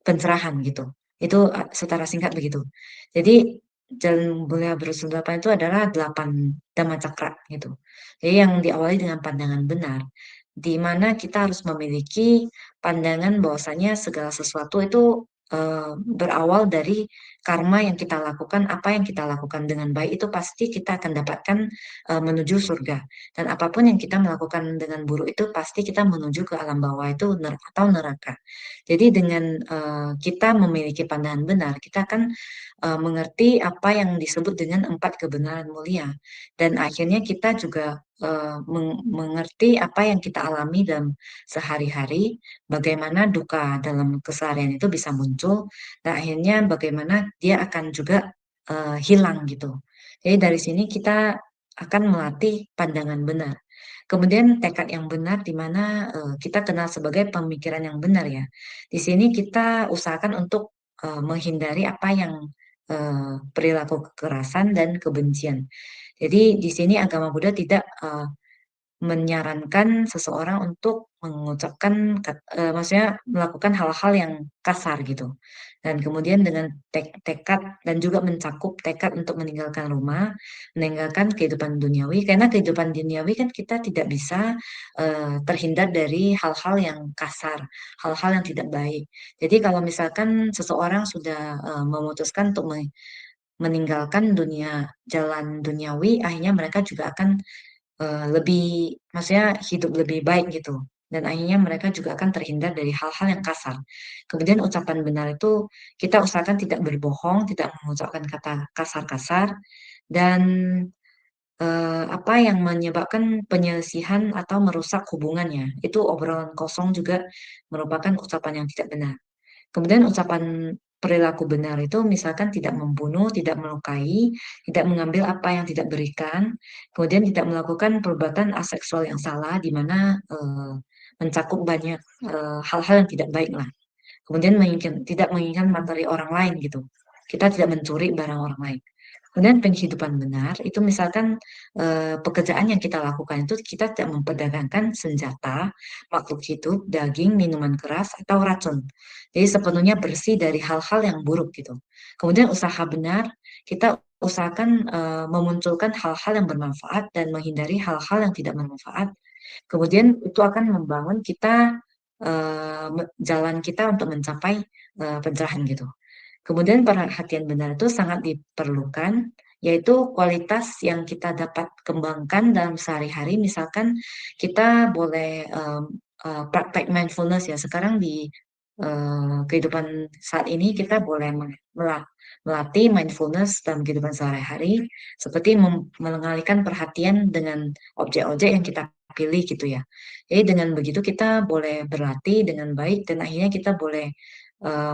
pencerahan gitu. Itu secara singkat begitu. Jadi jalan mulia berunsur 8 itu adalah 8 Dhamma Cakra gitu. Jadi yang diawali dengan pandangan benar, di mana kita harus memiliki pandangan bahwasanya segala sesuatu itu berawal dari karma yang kita lakukan. Apa yang kita lakukan dengan baik itu pasti kita akan dapatkan menuju surga. Dan apapun yang kita melakukan dengan buruk itu pasti kita menuju ke alam bawah itu atau neraka. Jadi dengan kita memiliki pandangan benar, kita akan mengerti apa yang disebut dengan 4 kebenaran mulia. Dan akhirnya kita juga mengerti apa yang kita alami dalam sehari-hari, bagaimana duka dalam keseharian itu bisa muncul, dan akhirnya bagaimana dia akan juga hilang gitu. Jadi dari sini kita akan melatih pandangan benar. Kemudian tekad yang benar di mana kita kenal sebagai pemikiran yang benar ya. Di sini kita usahakan untuk menghindari apa yang perilaku kekerasan dan kebencian. Jadi di sini agama Buddha tidak menyarankan seseorang untuk mengucapkan, maksudnya melakukan hal-hal yang kasar gitu. Dan kemudian dengan tekad dan juga mencakup tekad untuk meninggalkan rumah, meninggalkan kehidupan duniawi, karena kehidupan duniawi kan kita tidak bisa terhindar dari hal-hal yang kasar, hal-hal yang tidak baik. Jadi kalau misalkan seseorang sudah memutuskan untuk meninggalkan jalan duniawi, akhirnya mereka juga akan maksudnya hidup lebih baik gitu. Dan akhirnya mereka juga akan terhindar dari hal-hal yang kasar. Kemudian ucapan benar itu kita usahakan tidak berbohong, tidak mengucapkan kata kasar-kasar, dan apa yang menyebabkan penyelisihan atau merusak hubungannya. Itu obrolan kosong juga merupakan ucapan yang tidak benar. Kemudian ucapan perilaku benar itu misalkan tidak membunuh, tidak melukai, tidak mengambil apa yang tidak berikan, kemudian tidak melakukan perbuatan aseksual yang salah, di mana mencakup banyak hal-hal yang tidak baik lah. Kemudian tidak menginginkan materi orang lain gitu. Kita tidak mencuri barang orang lain. Kemudian penghidupan benar itu misalkan pekerjaan yang kita lakukan itu kita tidak memperdagangkan senjata, makhluk hidup, daging, minuman keras, atau racun. Jadi sepenuhnya bersih dari hal-hal yang buruk gitu. Kemudian usaha benar, kita usahakan memunculkan hal-hal yang bermanfaat dan menghindari hal-hal yang tidak bermanfaat. Kemudian itu akan membangun kita jalan kita untuk mencapai pencerahan gitu. Kemudian perhatian benar itu sangat diperlukan, yaitu kualitas yang kita dapat kembangkan dalam sehari-hari. Misalkan kita boleh praktek mindfulness ya. Sekarang di kehidupan saat ini kita boleh melatih mindfulness dalam kehidupan sehari-hari, seperti mengalihkan perhatian dengan objek-objek yang kita pilih gitu ya. Jadi dengan begitu kita boleh berlatih dengan baik dan akhirnya kita boleh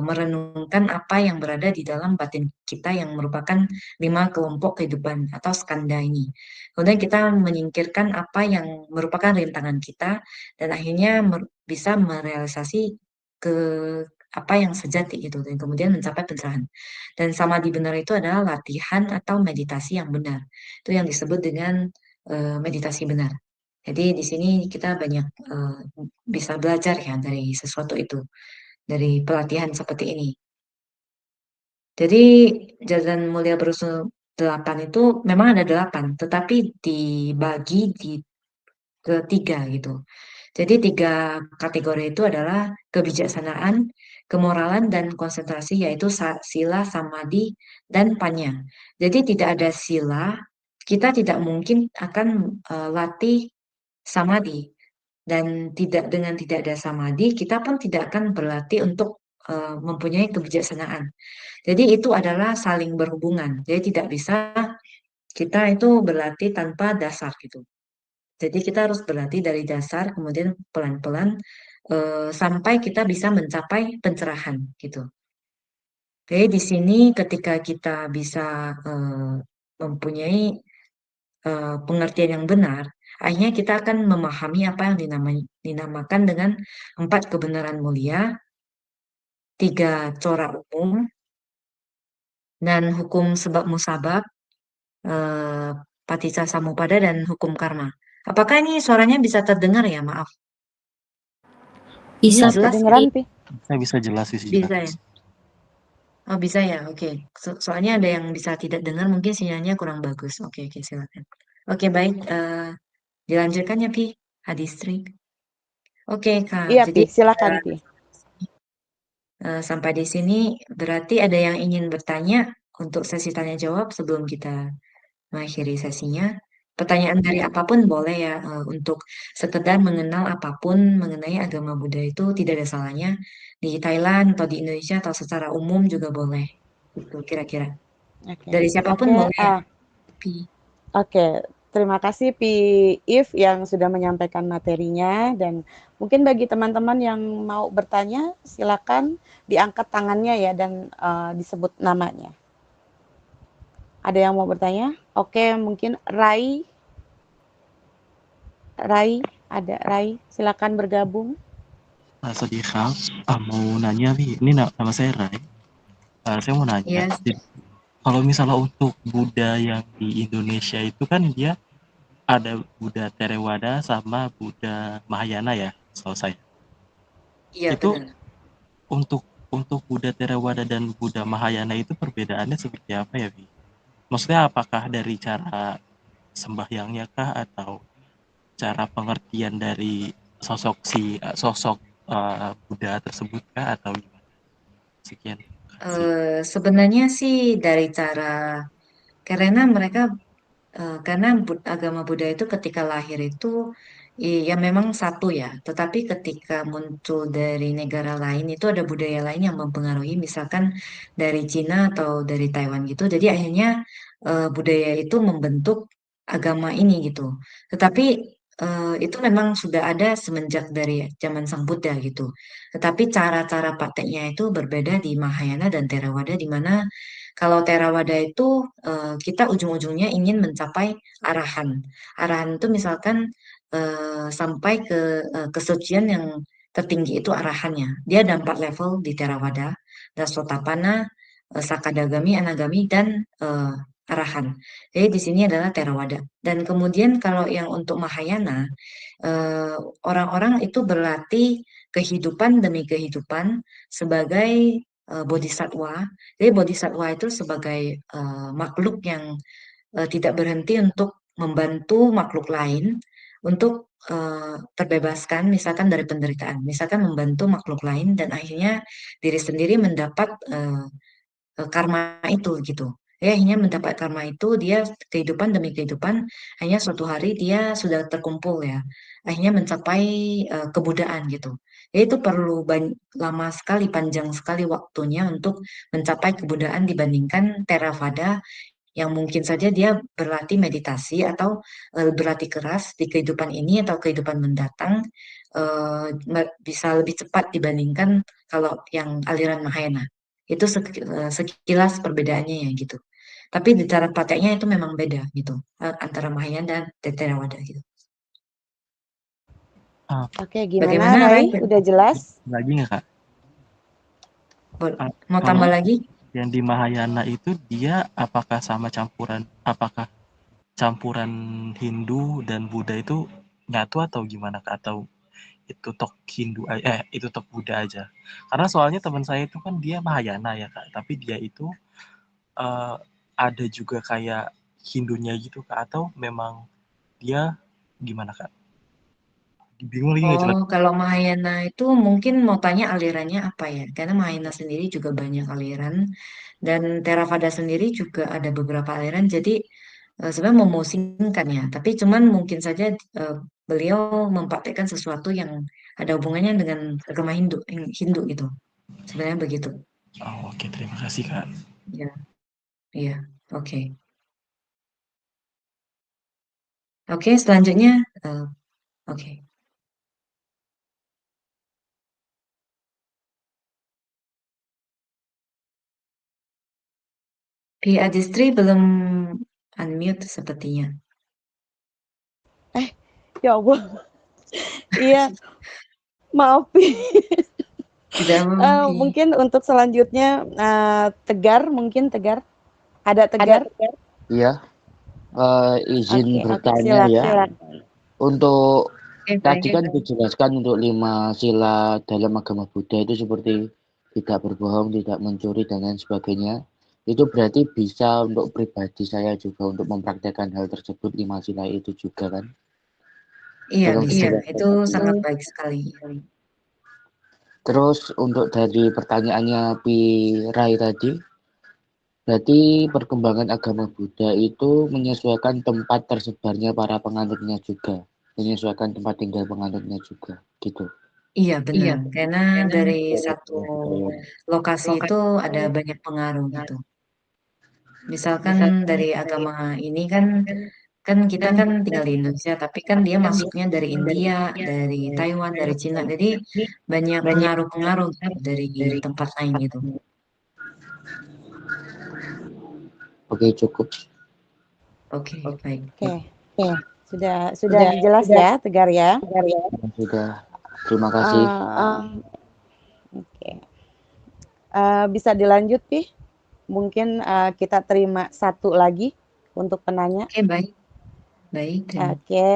merenungkan apa yang berada di dalam batin kita yang merupakan 5 kelompok kehidupan atau skanda ini. Kemudian kita menyingkirkan apa yang merupakan rintangan kita dan akhirnya bisa merealisasi ke apa yang sejati gitu dan kemudian mencapai pencerahan. Dan samadhi benar itu adalah latihan atau meditasi yang benar. Itu yang disebut dengan meditasi benar. Jadi di sini kita banyak bisa belajar ya dari sesuatu itu, dari pelatihan seperti ini. Jadi jalan mulia berusul 8 itu memang ada 8, tetapi dibagi di ketiga gitu. Jadi 3 kategori itu adalah kebijaksanaan, kemoralan, dan konsentrasi, yaitu sila, samadhi, dan panya. Jadi tidak ada sila, kita tidak mungkin akan latih samadhi. Dan dengan tidak ada samadhi, kita pun tidak akan berlatih untuk mempunyai kebijaksanaan. Jadi itu adalah saling berhubungan. Jadi tidak bisa kita itu berlatih tanpa dasar gitu. Jadi kita harus berlatih dari dasar, kemudian pelan-pelan sampai kita bisa mencapai pencerahan gitu. Jadi di sini ketika kita bisa mempunyai pengertian yang benar, akhirnya kita akan memahami apa yang dinamakan dengan 4 kebenaran mulia, 3 corak umum, dan hukum sebab musabab, paticca samuppada, dan hukum karma. Apakah ini suaranya bisa terdengar ya? Maaf. Iya, Jelas? kedengeran, Pi. Saya bisa jelas sih. Bisa ya? Oh bisa ya, oke. Soalnya ada yang bisa tidak dengar, mungkin sinyalnya kurang bagus. Oke, silakan. Oke, baik. Dilanjutkan ya, Pi. Hadistri. Oke, Kak. Iya, Jadi Pi. Silakan, Pi. sampai di sini berarti ada yang ingin bertanya untuk sesi tanya jawab sebelum kita mengakhiri sesinya. Pertanyaan dari apapun boleh ya, untuk sekedar mengenal apapun mengenai agama Buddha itu tidak ada salahnya. Di Thailand atau di Indonesia atau secara umum juga boleh. Itu kira-kira. Oke. Dari siapapun Oke, boleh ya, Pi. Oke, terima kasih Pi If yang sudah menyampaikan materinya, dan mungkin bagi teman-teman yang mau bertanya silakan diangkat tangannya ya dan disebut namanya. Ada yang mau bertanya? Oke, mungkin Rai, ada Rai, silakan bergabung. Sodika, mau nanya nih, ini nama saya Rai. Saya mau nanya, Yes. kalau misalnya untuk Buddha yang di Indonesia itu kan dia ada Buddha Theravada sama Buddha Mahayana ya, setahu saya. Iya, Itu benar. untuk Buddha Theravada dan Buddha Mahayana itu perbedaannya seperti apa ya, Bi? Maksudnya apakah dari cara sembahyangnya kah atau cara pengertian dari sosok Buddha tersebut kah atau gimana? Sekian. Sebenarnya sih dari cara, karena mereka karena agama Buddha itu ketika lahir itu ya memang satu ya, tetapi ketika muncul dari negara lain itu ada budaya lain yang mempengaruhi, misalkan dari Cina atau dari Taiwan gitu. Jadi akhirnya budaya itu membentuk agama ini gitu. Tetapi itu memang sudah ada semenjak dari zaman Sang Buddha gitu. Tetapi cara-cara prakteknya itu berbeda di Mahayana dan Theravada, di mana kalau Theravada itu kita ujung-ujungnya ingin mencapai arahan. Arahan itu misalkan sampai ke kesucian yang tertinggi itu arahannya. Dia ada 4 level di Theravada, ada Sotapanna, Sakadagami, Anagami, dan arahan. Jadi di sini adalah Theravada. Dan kemudian kalau yang untuk Mahayana, orang-orang itu berlatih kehidupan demi kehidupan sebagai bodhisattva. Jadi bodhisattva itu sebagai makhluk yang tidak berhenti untuk membantu makhluk lain untuk terbebaskan misalkan dari penderitaan, misalkan membantu makhluk lain dan akhirnya diri sendiri mendapat karma itu gitu. Ya, akhirnya mendapat karma itu, dia kehidupan demi kehidupan, hanya suatu hari dia sudah terkumpul ya, akhirnya mencapai kebudaan gitu. Itu perlu lama sekali, panjang sekali waktunya untuk mencapai kebudayaan dibandingkan Theravada yang mungkin saja dia berlatih meditasi atau berlatih keras di kehidupan ini atau kehidupan mendatang bisa lebih cepat dibandingkan kalau yang aliran Mahayana. Itu sekilas perbedaannya ya gitu. Tapi di cara prakteknya itu memang beda gitu antara Mahayana dan Theravada gitu. Oke, gimana Bagaimana, Rai? Rai? Udah jelas? Lagi nggak Kak? Mau Kalau tambah lagi? yang di Mahayana itu dia apakah campuran Hindu dan Buddha itu nyatu atau gimana Kak? Atau itu tok itu tok Buddha aja? Karena soalnya teman saya itu kan dia Mahayana ya Kak, tapi dia itu ada juga kayak Hindunya gitu Kak, atau memang dia gimana Kak? Bingung lagi nggak jelas. Oh, kalau Mahayana itu mungkin mau tanya alirannya apa ya? Karena Mahayana sendiri juga banyak aliran dan Theravada sendiri juga ada beberapa aliran. Jadi sebenarnya memusingkan ya. Tapi cuman mungkin saja beliau mempraktekkan sesuatu yang ada hubungannya dengan agama Hindu gitu. Sebenarnya begitu. Oh, oke, terima kasih Kak. Ya, iya, oke. Oke, selanjutnya, oke. Pi Adistri belum unmute sepertinya. Ya Allah. Iya, maaf. Tidak apa-apa, Pi. Mungkin untuk selanjutnya Tegar, ada Tegar. Iya, izin Oke, bertanya ya. silakan. Untuk Oke, tadi baik. kan dijelaskan untuk 5 sila dalam agama Buddha itu seperti tidak berbohong, tidak mencuri dan lain sebagainya. Itu berarti bisa untuk pribadi saya juga untuk mempraktekkan hal tersebut 5 sila itu juga kan? Iya, Tolong bisa. dijelaskan Itu lagi. sangat baik sekali. Terus untuk dari pertanyaannya Pi Rai tadi, berarti perkembangan agama Buddha itu menyesuaikan tempat tersebarnya para penganutnya juga, menyesuaikan tempat tinggal penganutnya juga, gitu. Iya, benar. Karena dari satu lokasi itu ada banyak pengaruh gitu. Misalkan dari agama ini kan kita kan tinggal di Indonesia, tapi kan dia masuknya dari India, dari Taiwan, dari Cina. Jadi banyak pengaruh-pengaruh gitu dari tempat lain gitu. Oke, cukup. Oke, baik. Oke. Sudah jelas ya, Tegar ya. Sudah. Terima kasih. Oke. Bisa dilanjut, Pi? Mungkin kita terima satu lagi untuk penanya. Oke, baik. Baik. Oke,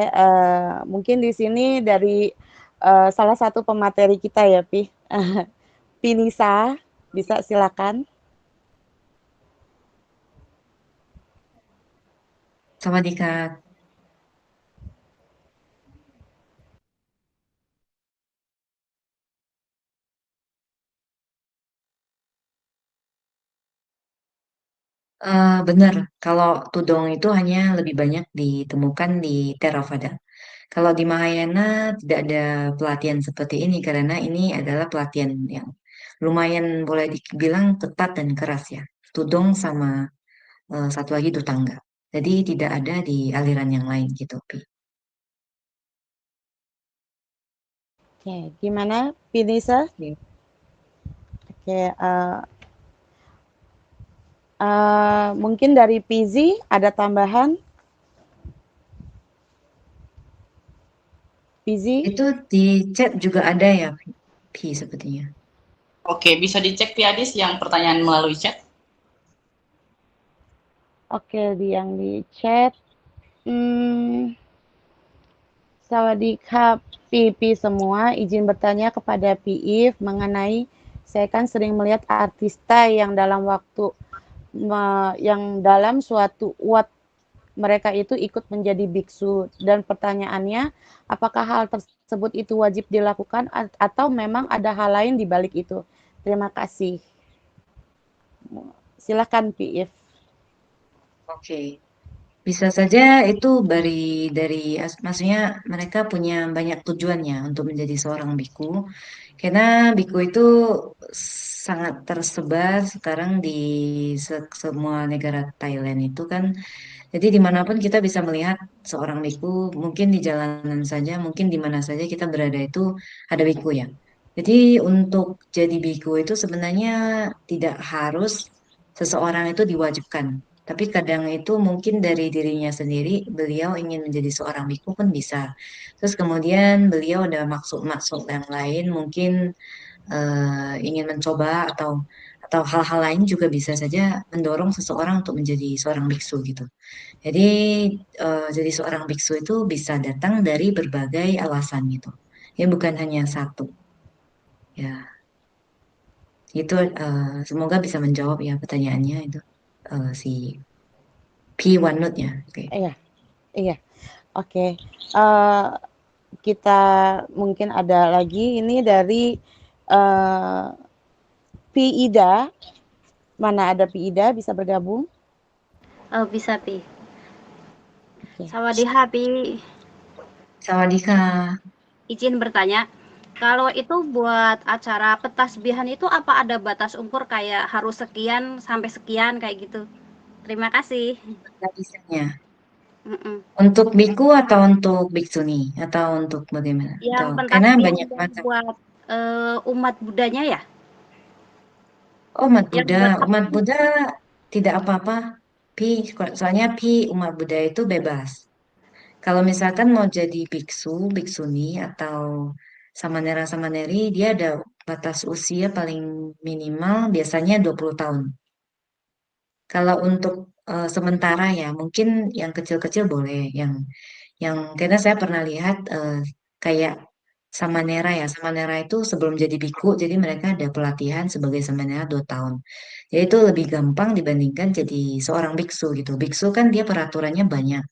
mungkin di sini dari salah satu pemateri kita ya, Pi. Pinisa, bisa silakan. Sawadika. Benar, kalau tudong itu hanya lebih banyak ditemukan di Theravada. Kalau di Mahayana tidak ada pelatihan seperti ini karena ini adalah pelatihan yang lumayan boleh dibilang ketat dan keras ya. Tudong sama satu lagi Dutangga. Jadi tidak ada di aliran yang lain gitu, Pi. Oke, gimana, Pinisa? Oke, mungkin dari Pizi ada tambahan? Pizi? Itu di chat juga ada ya, Pi, sepertinya. Oke, bisa dicek Piadis yang pertanyaan melalui chat. Oke, yang di chat. Sawadika Pipi semua, izin bertanya kepada Piif mengenai saya kan sering melihat artista yang dalam suatu uat mereka itu ikut menjadi biksu dan pertanyaannya apakah hal tersebut itu wajib dilakukan atau memang ada hal lain di balik itu. Terima kasih. Silakan Piif. Oke. Bisa saja itu maksudnya mereka punya banyak tujuannya untuk menjadi seorang biku. Karena biku itu sangat tersebar sekarang di semua negara Thailand itu kan. Jadi dimanapun kita bisa melihat seorang biku, mungkin di jalanan saja, mungkin di mana saja kita berada itu ada biku ya. Jadi untuk jadi biku itu sebenarnya tidak harus seseorang itu diwajibkan. Tapi kadang itu mungkin dari dirinya sendiri, beliau ingin menjadi seorang biku pun bisa. Terus kemudian beliau ada maksud-maksud yang lain, mungkin ingin mencoba atau hal-hal lain juga bisa saja mendorong seseorang untuk menjadi seorang biksu gitu. Jadi jadi seorang biksu itu bisa datang dari berbagai alasan gitu. Ya bukan hanya satu. Ya, itu semoga bisa menjawab ya pertanyaannya itu si P Wanut ya. Oke. Iya, iya. Oke. Kita mungkin ada lagi ini dari P Ida. Mana ada P Ida bisa bergabung? Oh, bisa, Pi. Oke. Sawadee, Pi. Sawadika. Izin bertanya, kalau itu buat acara petasbihan itu apa ada batas umur kayak harus sekian sampai sekian kayak gitu? Terima kasih. Batasannya. Mm-mm. Untuk biku atau untuk biksuni atau untuk bagaimana? Yang Atau karena pentasbihan banyak macam. buat umat Budanya ya? Oh, umat Yang Buddha, buat umat Buddha tidak apa-apa. Pi, soalnya umat Buddha itu bebas. Kalau misalkan mau jadi biksu, biksuni atau samanera-samaneri, dia ada batas usia paling minimal biasanya 20 tahun. Kalau untuk sementara ya, mungkin yang kecil-kecil boleh, yang karena saya pernah lihat kayak Samanera ya, Samanera itu sebelum jadi biku, jadi mereka ada pelatihan sebagai Samanera 2 tahun. Jadi itu lebih gampang dibandingkan jadi seorang biksu gitu. Biksu kan dia peraturannya banyak.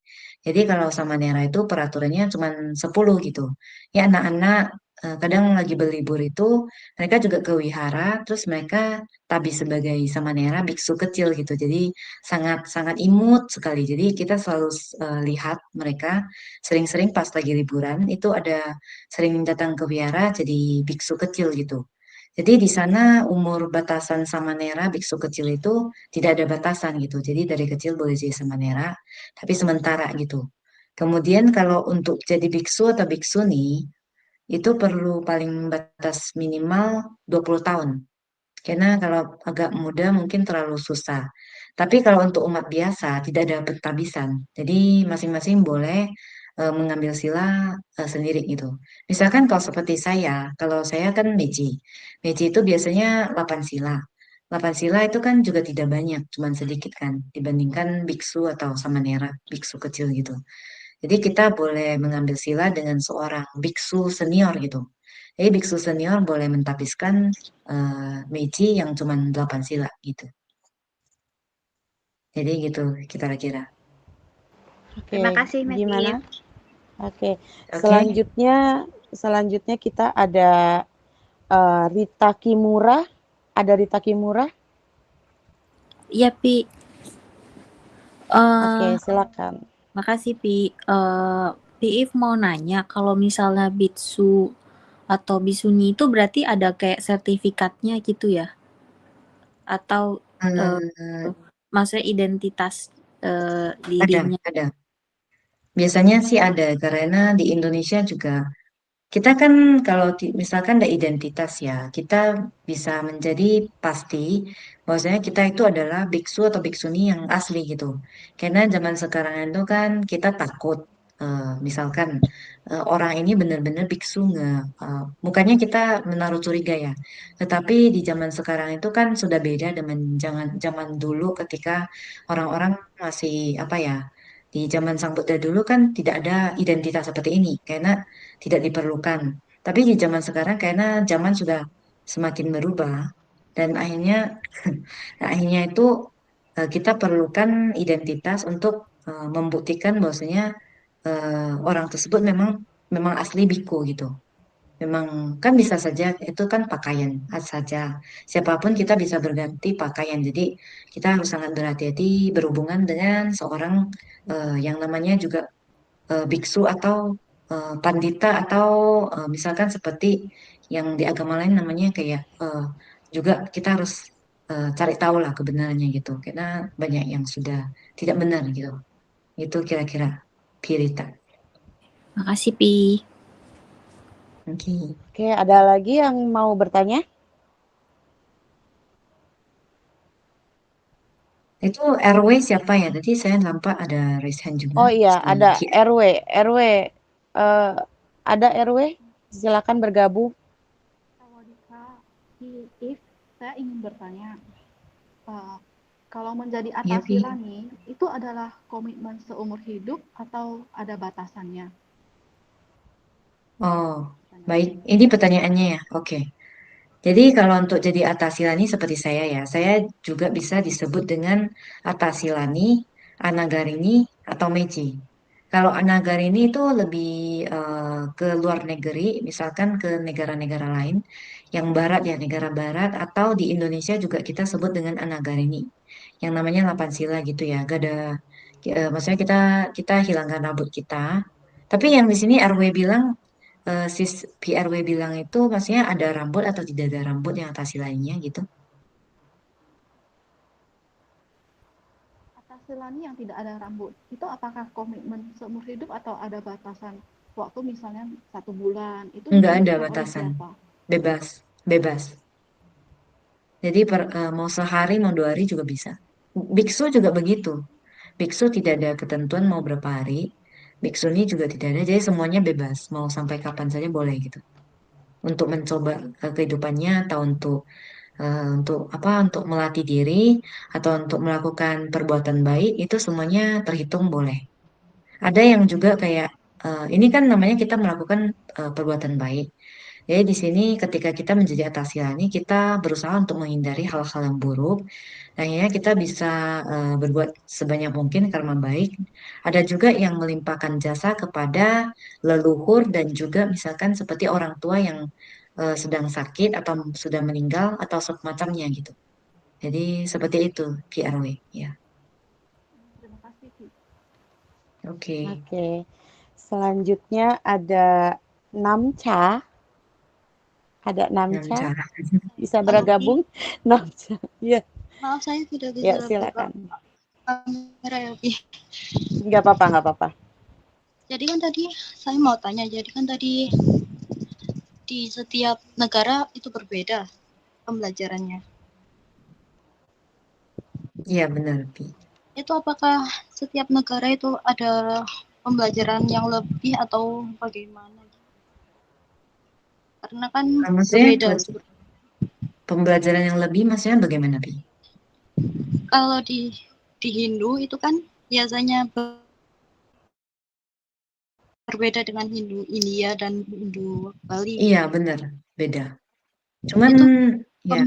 Jadi kalau Samanera itu peraturannya cuma 10 gitu. Ya anak-anak kadang lagi berlibur itu mereka juga ke wihara, terus mereka tabi sebagai Samanera biksu kecil gitu. Jadi sangat sangat imut sekali. Jadi kita selalu lihat mereka sering-sering pas lagi liburan itu ada sering datang ke wihara jadi biksu kecil gitu. Jadi di sana umur batasan samanera biksu kecil itu tidak ada batasan gitu. Jadi dari kecil boleh jadi samanera, tapi sementara gitu. Kemudian kalau untuk jadi biksu atau biksuni itu perlu paling batas minimal 20 tahun. Karena kalau agak muda mungkin terlalu susah. Tapi kalau untuk umat biasa tidak ada pentabisan. Jadi masing-masing boleh mengambil sila sendiri gitu. Misalkan kalau seperti saya, kalau saya kan meji. Meji itu biasanya 8 sila. 8 sila itu kan juga tidak banyak, cuman sedikit kan dibandingkan biksu atau samanera, biksu kecil gitu. Jadi kita boleh mengambil sila dengan seorang biksu senior gitu. Jadi biksu senior boleh mentapiskan meji yang cuma 8 sila gitu. Jadi gitu kira-kira. Oke, Terima kasih, Meti. gimana? Oke, Oke. selanjutnya kita ada Rita Kimura. Ada Rita Kimura? Iya, Pi. Oke, silakan. Makasih, Pi. Pi mau nanya, kalau misalnya bitsu atau bisuni itu berarti ada kayak sertifikatnya gitu ya? Atau Eh, maksudnya identitas ada, dirinya? ada. Biasanya sih ada karena di Indonesia juga kita kan kalau misalkan ada identitas ya, kita bisa menjadi pasti bahwasanya kita itu adalah biksu atau biksuni yang asli gitu. Karena zaman sekarang itu kan kita takut, misalkan orang ini benar-benar biksu nggak, mukanya kita menaruh curiga ya. Tetapi di zaman sekarang itu kan sudah beda dengan zaman dulu ketika orang-orang masih apa ya, di zaman Sang Buddha dulu kan tidak ada identitas seperti ini karena tidak diperlukan. Tapi di zaman sekarang karena zaman sudah semakin berubah dan akhirnya itu kita perlukan identitas untuk membuktikan bahwasanya orang tersebut memang memang asli biku gitu. memang kan bisa saja itu kan pakaian saja. Siapapun kita bisa berganti pakaian. Jadi kita harus sangat berhati-hati berhubungan dengan seorang yang namanya juga biksu atau pandita atau misalkan seperti yang di agama lain namanya kayak juga kita harus cari tahu lah kebenarannya gitu. Karena banyak yang sudah tidak benar gitu. Itu kira-kira Pirita. Makasih, Pi. Oke. Oke, ada lagi yang mau bertanya? Itu RW siapa ya? Tadi saya nampak ada raise hand juga. Oh iya, Si ada Ki. RW. Ada RW, silakan bergabung. Sawadika, If saya ingin bertanya, kalau menjadi Iya, Pi. atasilani itu adalah komitmen seumur hidup atau ada batasannya? Oh, baik. Ini pertanyaannya ya. Oke. Jadi kalau untuk jadi atasilani seperti saya ya, saya juga bisa disebut dengan atasilani, anagarini, atau meci. Kalau anagarini itu lebih ke luar negeri, misalkan ke negara-negara lain, yang barat ya, negara barat, atau di Indonesia juga kita sebut dengan anagarini, yang namanya 8 sila gitu ya. Gak ada, maksudnya kita hilangkan rambut kita. Tapi yang di sini RW bilang sis PRW bilang itu maksudnya ada rambut atau tidak ada rambut yang atas lainnya gitu. Atasilani yang tidak ada rambut, itu apakah komitmen seumur hidup atau ada batasan waktu misalnya 1 bulan, itu Enggak ada diputuskan oleh batasan. siapa? Bebas. Jadi mau sehari mau 2 hari juga bisa. Biksu juga begitu. Biksu tidak ada ketentuan mau berapa hari. Biksuni juga tidak ada. Jadi semuanya bebas. Mau sampai kapan saja boleh gitu. Untuk mencoba kehidupannya atau untuk apa? Untuk melatih diri atau untuk melakukan perbuatan baik itu semuanya terhitung boleh. Ada yang juga kayak ini kan namanya kita melakukan perbuatan baik. Jadi di sini ketika kita menjadi atasilani, kita berusaha untuk menghindari hal-hal yang buruk. Dan akhirnya kita bisa berbuat sebanyak mungkin karma baik. Ada juga yang melimpahkan jasa kepada leluhur dan juga misalkan seperti orang tua yang sedang sakit atau sudah meninggal atau semacamnya gitu. Jadi seperti itu PRW ya. Terima kasih, Ki. Oke. Oke. Selanjutnya ada Namcha. Ada Namcha. Cara. Bisa bergabung? Namcha. Iya. Maaf, saya tidak Ya, bisa buka silakan. kamera ya, Pi. Nggak apa-apa. Jadi kan tadi saya mau tanya, jadi kan tadi di setiap negara itu berbeda pembelajarannya. Iya benar, Pi. Itu apakah setiap negara itu ada pembelajaran yang lebih atau bagaimana? Karena kan Maksudnya berbeda. pembelajaran yang lebih maksudnya bagaimana, Pi? Kalau di Hindu itu kan biasanya berbeda dengan Hindu India dan Hindu Bali. Iya benar, beda. Cuman Itu ya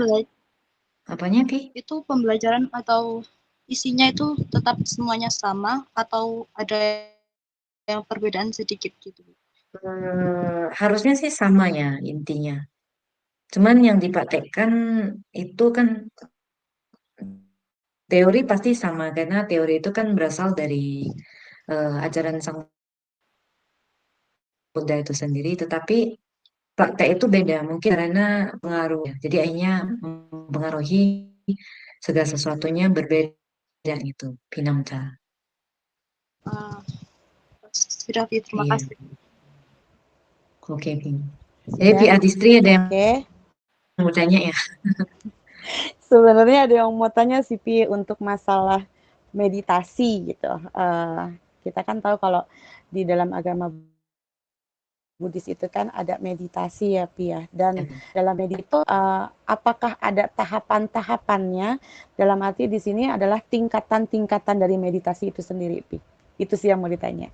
apanya, Pi? Itu pembelajaran atau isinya itu tetap semuanya sama atau ada yang perbedaan sedikit gitu? Harusnya sih sama ya intinya. Cuman yang dipraktekkan itu kan teori pasti sama karena teori itu kan berasal dari ajaran Sang Buddha itu sendiri, tetapi praktek itu beda mungkin karena pengaruh. Jadi akhirnya mempengaruhi segala sesuatunya berbeda gitu, Pinamca. Sudah, terima Iya. kasih. Oke, Pin. Jadi Pi Adistri ada yang mau tanya ya? Sebenarnya ada yang mau tanya sih Pi untuk masalah meditasi gitu. Kita kan tahu kalau di dalam agama Buddhis itu kan ada meditasi ya Pi ya. Dan dalam meditasi itu apakah ada tahapan-tahapannya? Dalam arti di sini adalah tingkatan-tingkatan dari meditasi itu sendiri Pi. Itu sih yang mau ditanya.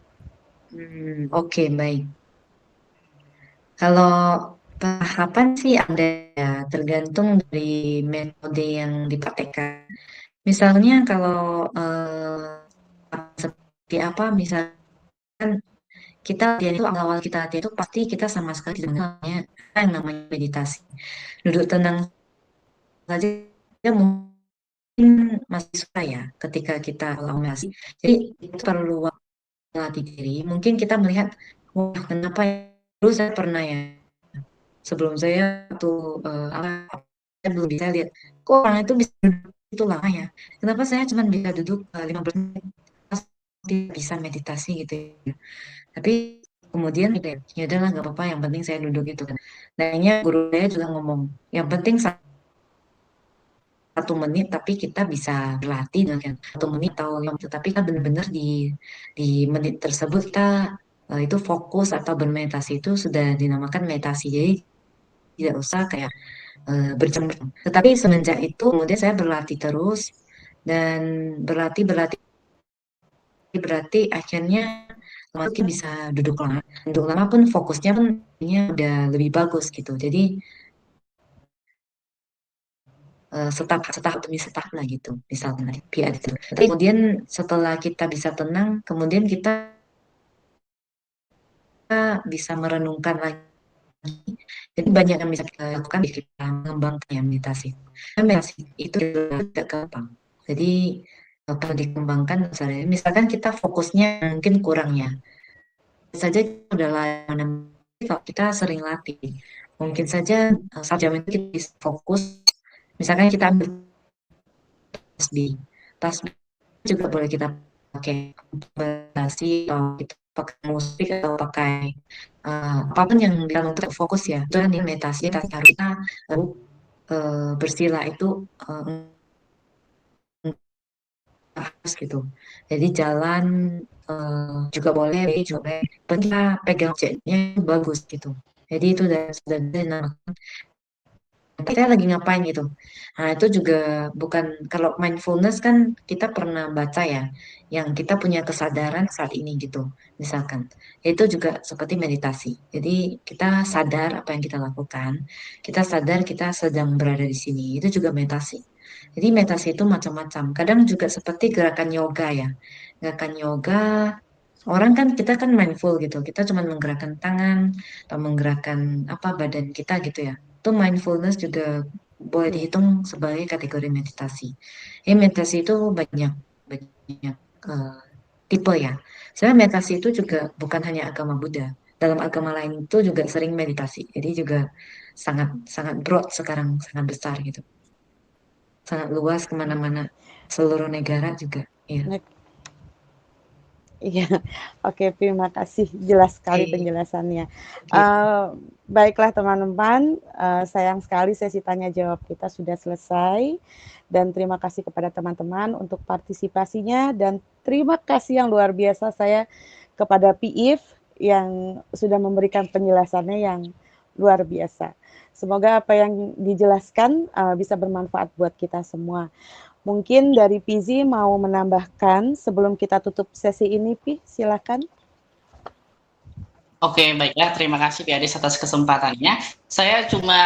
Oke, baik. Kalau tahapan sih ada ya, tergantung dari metode yang dipraktekkan. Misalnya kalau seperti apa, misalkan kita latihan itu awal kita latihan itu pasti kita sama sekali tidak mengenalnya yang namanya meditasi. Duduk tenang saja mungkin masih suka ya ketika kita meditasi. Jadi itu perlu melatih diri. Mungkin kita melihat, wah kenapa ya dulu saya pernah ya sebelum saya tuh saya belum bisa lihat kok orang itu bisa duduk itu lama ya. Kenapa saya cuma bisa duduk 15 menit tidak bisa meditasi gitu ya. Tapi kemudian ya udahlah nggak apa-apa, yang penting saya duduk itu kan. Nah ini guru saya juga ngomong, yang penting 1 menit tapi kita bisa berlatih dengan 1 menit atau 5 menit, tapi kita benar-benar di menit tersebut kita itu fokus atau bermeditasi itu sudah dinamakan meditasi. Jadi tidak usah kayak berjam-jam. Tetapi semenjak itu kemudian saya berlatih terus dan berlatih akhirnya kita bisa duduk lama pun fokusnya pun udah lebih bagus gitu. Jadi setahap demi setahap lah gitu misalnya gitu. Tapi kemudian setelah kita bisa tenang, kemudian kita bisa merenungkan lagi. Jadi banyak yang bisa kita lakukan, kita mengembangkan meditasi. Meditasi itu tidak gampang. Jadi perlu dikembangkan misalnya. Misalkan kita fokusnya mungkin kurang ya. Saja udah lama, kalau kita sering latih, mungkin saja 1 jam itu kita bisa fokus. Misalkan kita ambil tasbih juga boleh kita pakai meditasi atau kita pakai musik atau pakai apapun yang kita untuk fokus ya. Itu kan meditasi harus kita bersila itu harus gitu. Jadi jalan juga boleh, kita pegang objeknya bagus gitu. Jadi itu sudah dinamakan kita lagi ngapain gitu. Nah itu juga bukan, kalau mindfulness kan kita pernah baca ya, yang kita punya kesadaran saat ini gitu, misalkan. Itu juga seperti meditasi. Jadi kita sadar apa yang kita lakukan, kita sadar kita sedang berada di sini, itu juga meditasi. Jadi meditasi itu macam-macam. Kadang juga seperti gerakan yoga ya. Gerakan yoga, orang kan kita kan mindful gitu, kita cuma menggerakkan tangan atau menggerakkan badan kita gitu ya. Itu mindfulness juga boleh dihitung sebagai kategori meditasi. Meditasi itu banyak tipe ya. Sebenarnya meditasi itu juga bukan hanya agama Buddha. Dalam agama lain itu juga sering meditasi. Jadi juga sangat broad sekarang, sangat besar gitu. Sangat luas kemana-mana, seluruh negara juga. Iya. Iya, oke, terima kasih, jelas sekali penjelasannya. Baiklah teman-teman, sayang sekali sesi tanya jawab kita sudah selesai, dan terima kasih kepada teman-teman untuk partisipasinya, dan terima kasih yang luar biasa saya kepada PIF yang sudah memberikan penjelasannya yang luar biasa. Semoga apa yang dijelaskan bisa bermanfaat buat kita semua. Mungkin dari Pizi mau menambahkan sebelum kita tutup sesi ini, Pi, silakan. Oke, baiklah. Terima kasih Pi Adis atas kesempatannya. Saya cuma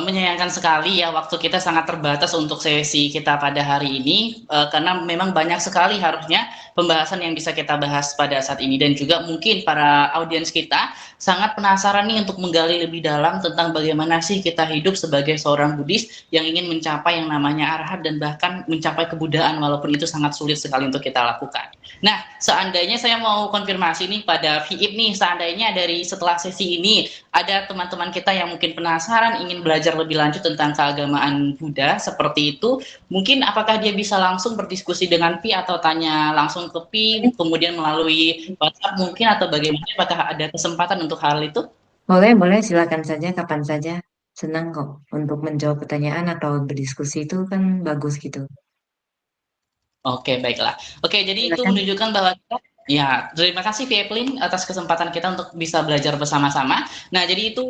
menyayangkan sekali ya waktu kita sangat terbatas untuk sesi kita pada hari ini, karena memang banyak sekali harusnya pembahasan yang bisa kita bahas pada saat ini, dan juga mungkin para audiens kita sangat penasaran nih untuk menggali lebih dalam tentang bagaimana sih kita hidup sebagai seorang Buddhis yang ingin mencapai yang namanya arahat dan bahkan mencapai kebudayaan, walaupun itu sangat sulit sekali untuk kita lakukan. Nah, seandainya saya mau konfirmasi nih pada Fiib nih, seandainya dari setelah sesi ini ada teman-teman kita yang mungkin penasaran ingin belajar lebih lanjut tentang keagamaan Buddha seperti itu, mungkin apakah dia bisa langsung berdiskusi dengan Pi atau tanya langsung ke Pi kemudian melalui WhatsApp mungkin, atau bagaimana, apakah ada kesempatan untuk hal itu? Boleh, silakan saja, kapan saja. Senang kok untuk menjawab pertanyaan atau berdiskusi, itu kan bagus gitu. Oke, baiklah. Oke, jadi itu menunjukkan bahwa kita, ya, terima kasih Evelyn atas kesempatan kita untuk bisa belajar bersama-sama. Nah, jadi itu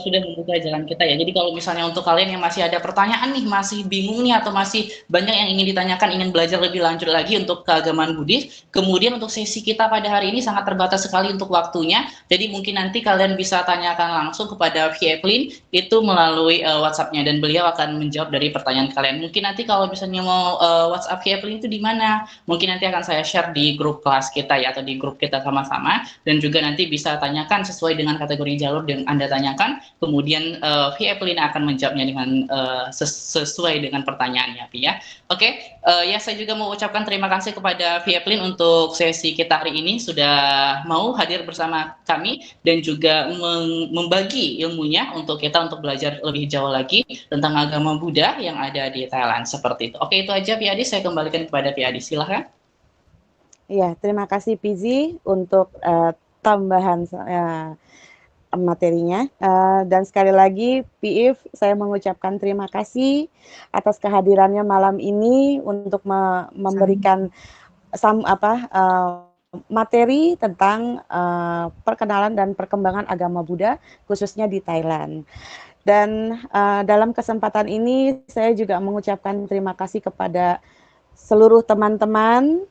sudah membuka jalan kita ya. Jadi kalau misalnya untuk kalian yang masih ada pertanyaan nih, masih bingung nih, atau masih banyak yang ingin ditanyakan, ingin belajar lebih lanjut lagi untuk keagamaan Buddhis, kemudian untuk sesi kita pada hari ini sangat terbatas sekali untuk waktunya. Jadi mungkin nanti kalian bisa tanyakan langsung kepada Evelyn itu melalui WhatsApp-nya, dan beliau akan menjawab dari pertanyaan kalian. Mungkin nanti kalau misalnya mau WhatsApp Evelyn itu di mana? Mungkin nanti akan saya share di grup kelas kita ya. atau di grup kita sama-sama, dan juga nanti bisa tanyakan sesuai dengan kategori jalur yang Anda tanyakan, kemudian Vi Evelina akan menjawabnya dengan sesuai dengan pertanyaannya, Vi ya. Oke, ya saya juga mau ucapkan terima kasih kepada Vi Evelyn untuk sesi kita hari ini sudah mau hadir bersama kami dan juga membagi ilmunya untuk kita untuk belajar lebih jauh lagi tentang agama Buddha yang ada di Thailand seperti itu. Oke, itu aja Vi Adi, saya kembalikan kepada Vi Adi, silahkan. Iya, terima kasih Pizi untuk tambahan materinya. Dan sekali lagi, Piif, saya mengucapkan terima kasih atas kehadirannya malam ini untuk memberikan materi tentang perkenalan dan perkembangan agama Buddha, khususnya di Thailand. Dan dalam kesempatan ini, saya juga mengucapkan terima kasih kepada seluruh teman-teman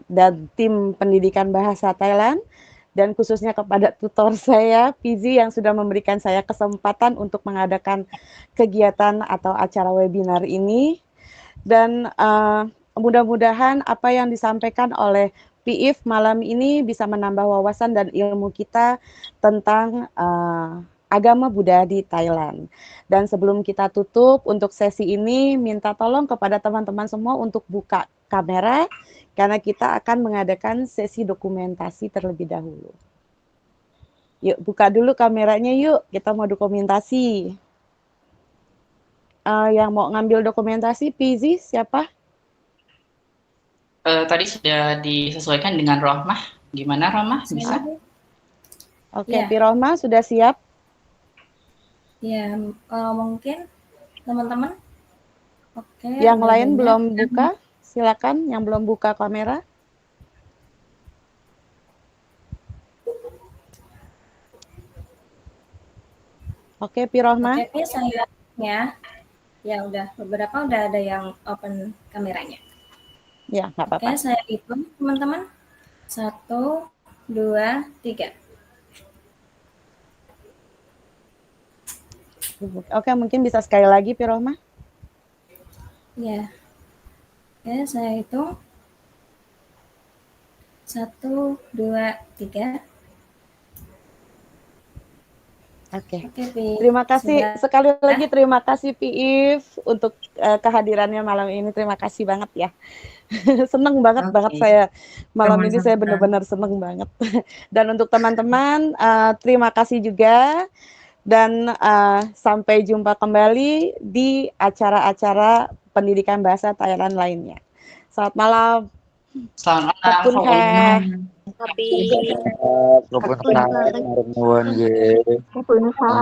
dan tim pendidikan bahasa Thailand, dan khususnya kepada tutor saya, Pizi, yang sudah memberikan saya kesempatan untuk mengadakan kegiatan atau acara webinar ini. Dan mudah-mudahan apa yang disampaikan oleh Piif malam ini bisa menambah wawasan dan ilmu kita tentang agama Buddha di Thailand. Dan sebelum kita tutup untuk sesi ini, minta tolong kepada teman-teman semua untuk buka kamera, karena kita akan mengadakan sesi dokumentasi terlebih dahulu. Yuk, buka dulu kameranya yuk, kita mau dokumentasi. Yang mau ngambil dokumentasi, Pizi, siapa? Tadi sudah disesuaikan dengan Rohmah. Gimana Rohmah? Bisa? Oke, Pi Rohmah sudah siap? Ya, mungkin teman-teman. Oke. Yang lain belum buka, silakan yang belum buka kamera. Oke, Pi Rohmah. Oke, saya ya udah beberapa udah ada yang open kameranya. Ya, nggak apa-apa. Oke, saya hitung teman-teman. 1, 2, 3. Oke, mungkin bisa sekali lagi, Pi Rohmah. Ya. Oke, saya hitung. 1, 2, 3. Oke. Terima kasih sekali lagi, terima kasih Piif untuk kehadirannya malam ini. Terima kasih banget ya. Seneng banget saya malam ini, saya benar-benar seneng banget. Dan untuk teman-teman, terima kasih juga. Dan sampai jumpa kembali di acara-acara pendidikan bahasa Thailand lainnya. Selamat malam. Selamat malam.ขอบคุณค่ะ